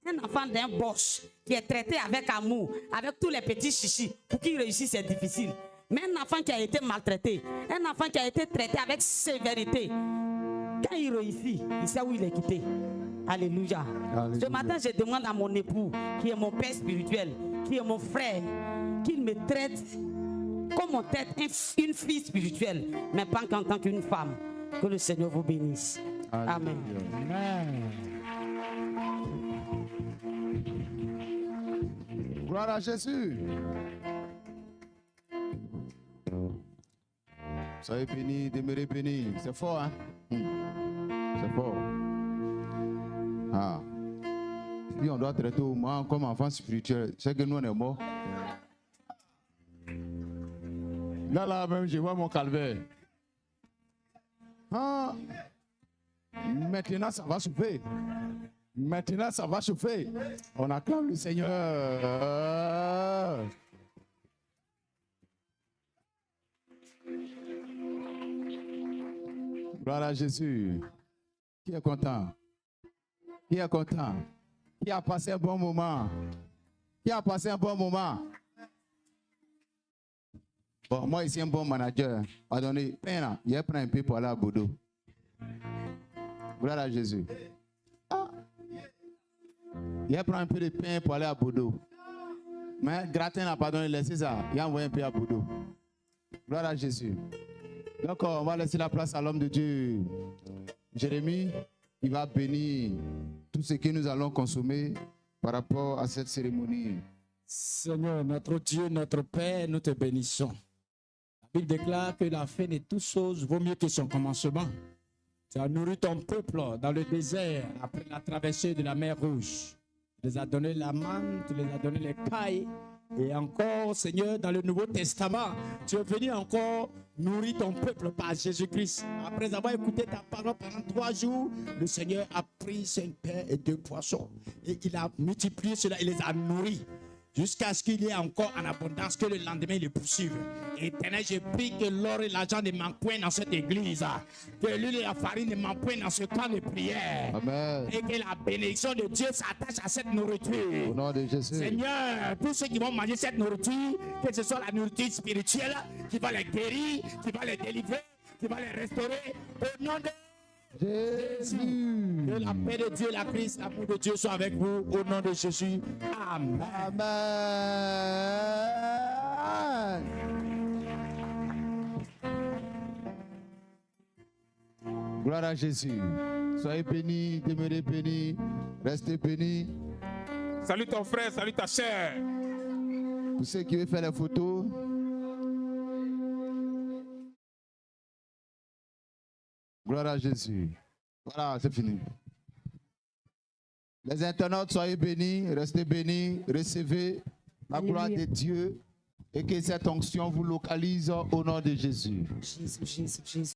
Un enfant d'un boss qui est traité avec amour, avec tous les petits chichis, pour qu'il réussisse, c'est difficile. Mais un enfant qui a été maltraité, un enfant qui a été traité avec sévérité, quand il réussit, il sait où il est quitté. Alléluia. Alléluia. Ce matin, je demande à mon époux, qui est mon père spirituel, qui est mon frère, qu'il me traite comme on traite une fille spirituelle, mais pas qu'en tant qu'une femme. Que le Seigneur vous bénisse. Amen. Amen. Gloire à Jésus. Soyez bénis, demeurez bénis. C'est fort, hein? C'est fort. Ah. Si on doit traiter au moins comme enfant spirituel, c'est que nous on est morts. Là, même, je vois mon calvaire. Ah. Maintenant, ça va chauffer. Maintenant, ça va chauffer. On acclame le Seigneur. Gloire à Jésus. Qui est content? Qui est content? Qui a passé un bon moment? Qui a passé un bon moment? Bon, moi, ici, un bon manager. Pardonnez, peine, il prend un peu pour aller à Bodo. Gloire à Jésus. Ah. Il prend un peu de pain pour aller à Bodo. Mais gratin n'a pas donné, laissez ça. Il a envoyé un peu à Bodo. Gloire à Jésus. Donc, on va laisser la place à l'homme de Dieu. Jérémie, il va bénir tout ce que nous allons consommer par rapport à cette cérémonie. Seigneur, notre Dieu, notre Père, nous te bénissons. La Bible déclare que la fin de toutes choses vaut mieux que son commencement. Tu as nourri ton peuple dans le désert après la traversée de la mer Rouge. Tu les as donné la manne, tu les as donné les pailles. Et encore, Seigneur, dans le Nouveau Testament, tu es venu encore nourrir ton peuple par Jésus-Christ. Après avoir écouté ta parole pendant 3 jours, le Seigneur a pris 5 pains et 2 poissons. Et il a multiplié cela, il les a nourris. Jusqu'à ce qu'il y ait encore en abondance, que le lendemain il poursuive. Éternel, je prie que l'or et l'argent ne manquent point dans cette église. Que l'huile et la farine ne manquent point dans ce temps de prière. Amen. Et que la bénédiction de Dieu s'attache à cette nourriture. Au nom de Jésus. Seigneur, tous ceux qui vont manger cette nourriture, que ce soit la nourriture spirituelle, qui va les guérir, qui va les délivrer, qui va les restaurer. Au nom de Jésus. Que la paix de Dieu, la Christ, l'amour de Dieu soit avec vous. Au nom de Jésus. Amen. Amen. Gloire à Jésus. Soyez bénis, demeurez bénis, restez bénis. Salut ton frère, salut ta sœur. Pour ceux qui veulent faire les photos, gloire à Jésus. Voilà, c'est fini. Les internautes, soyez bénis, restez bénis, recevez la gloire de Dieu et que cette onction vous localise au nom de Jésus. Jésus, Jésus, Jésus.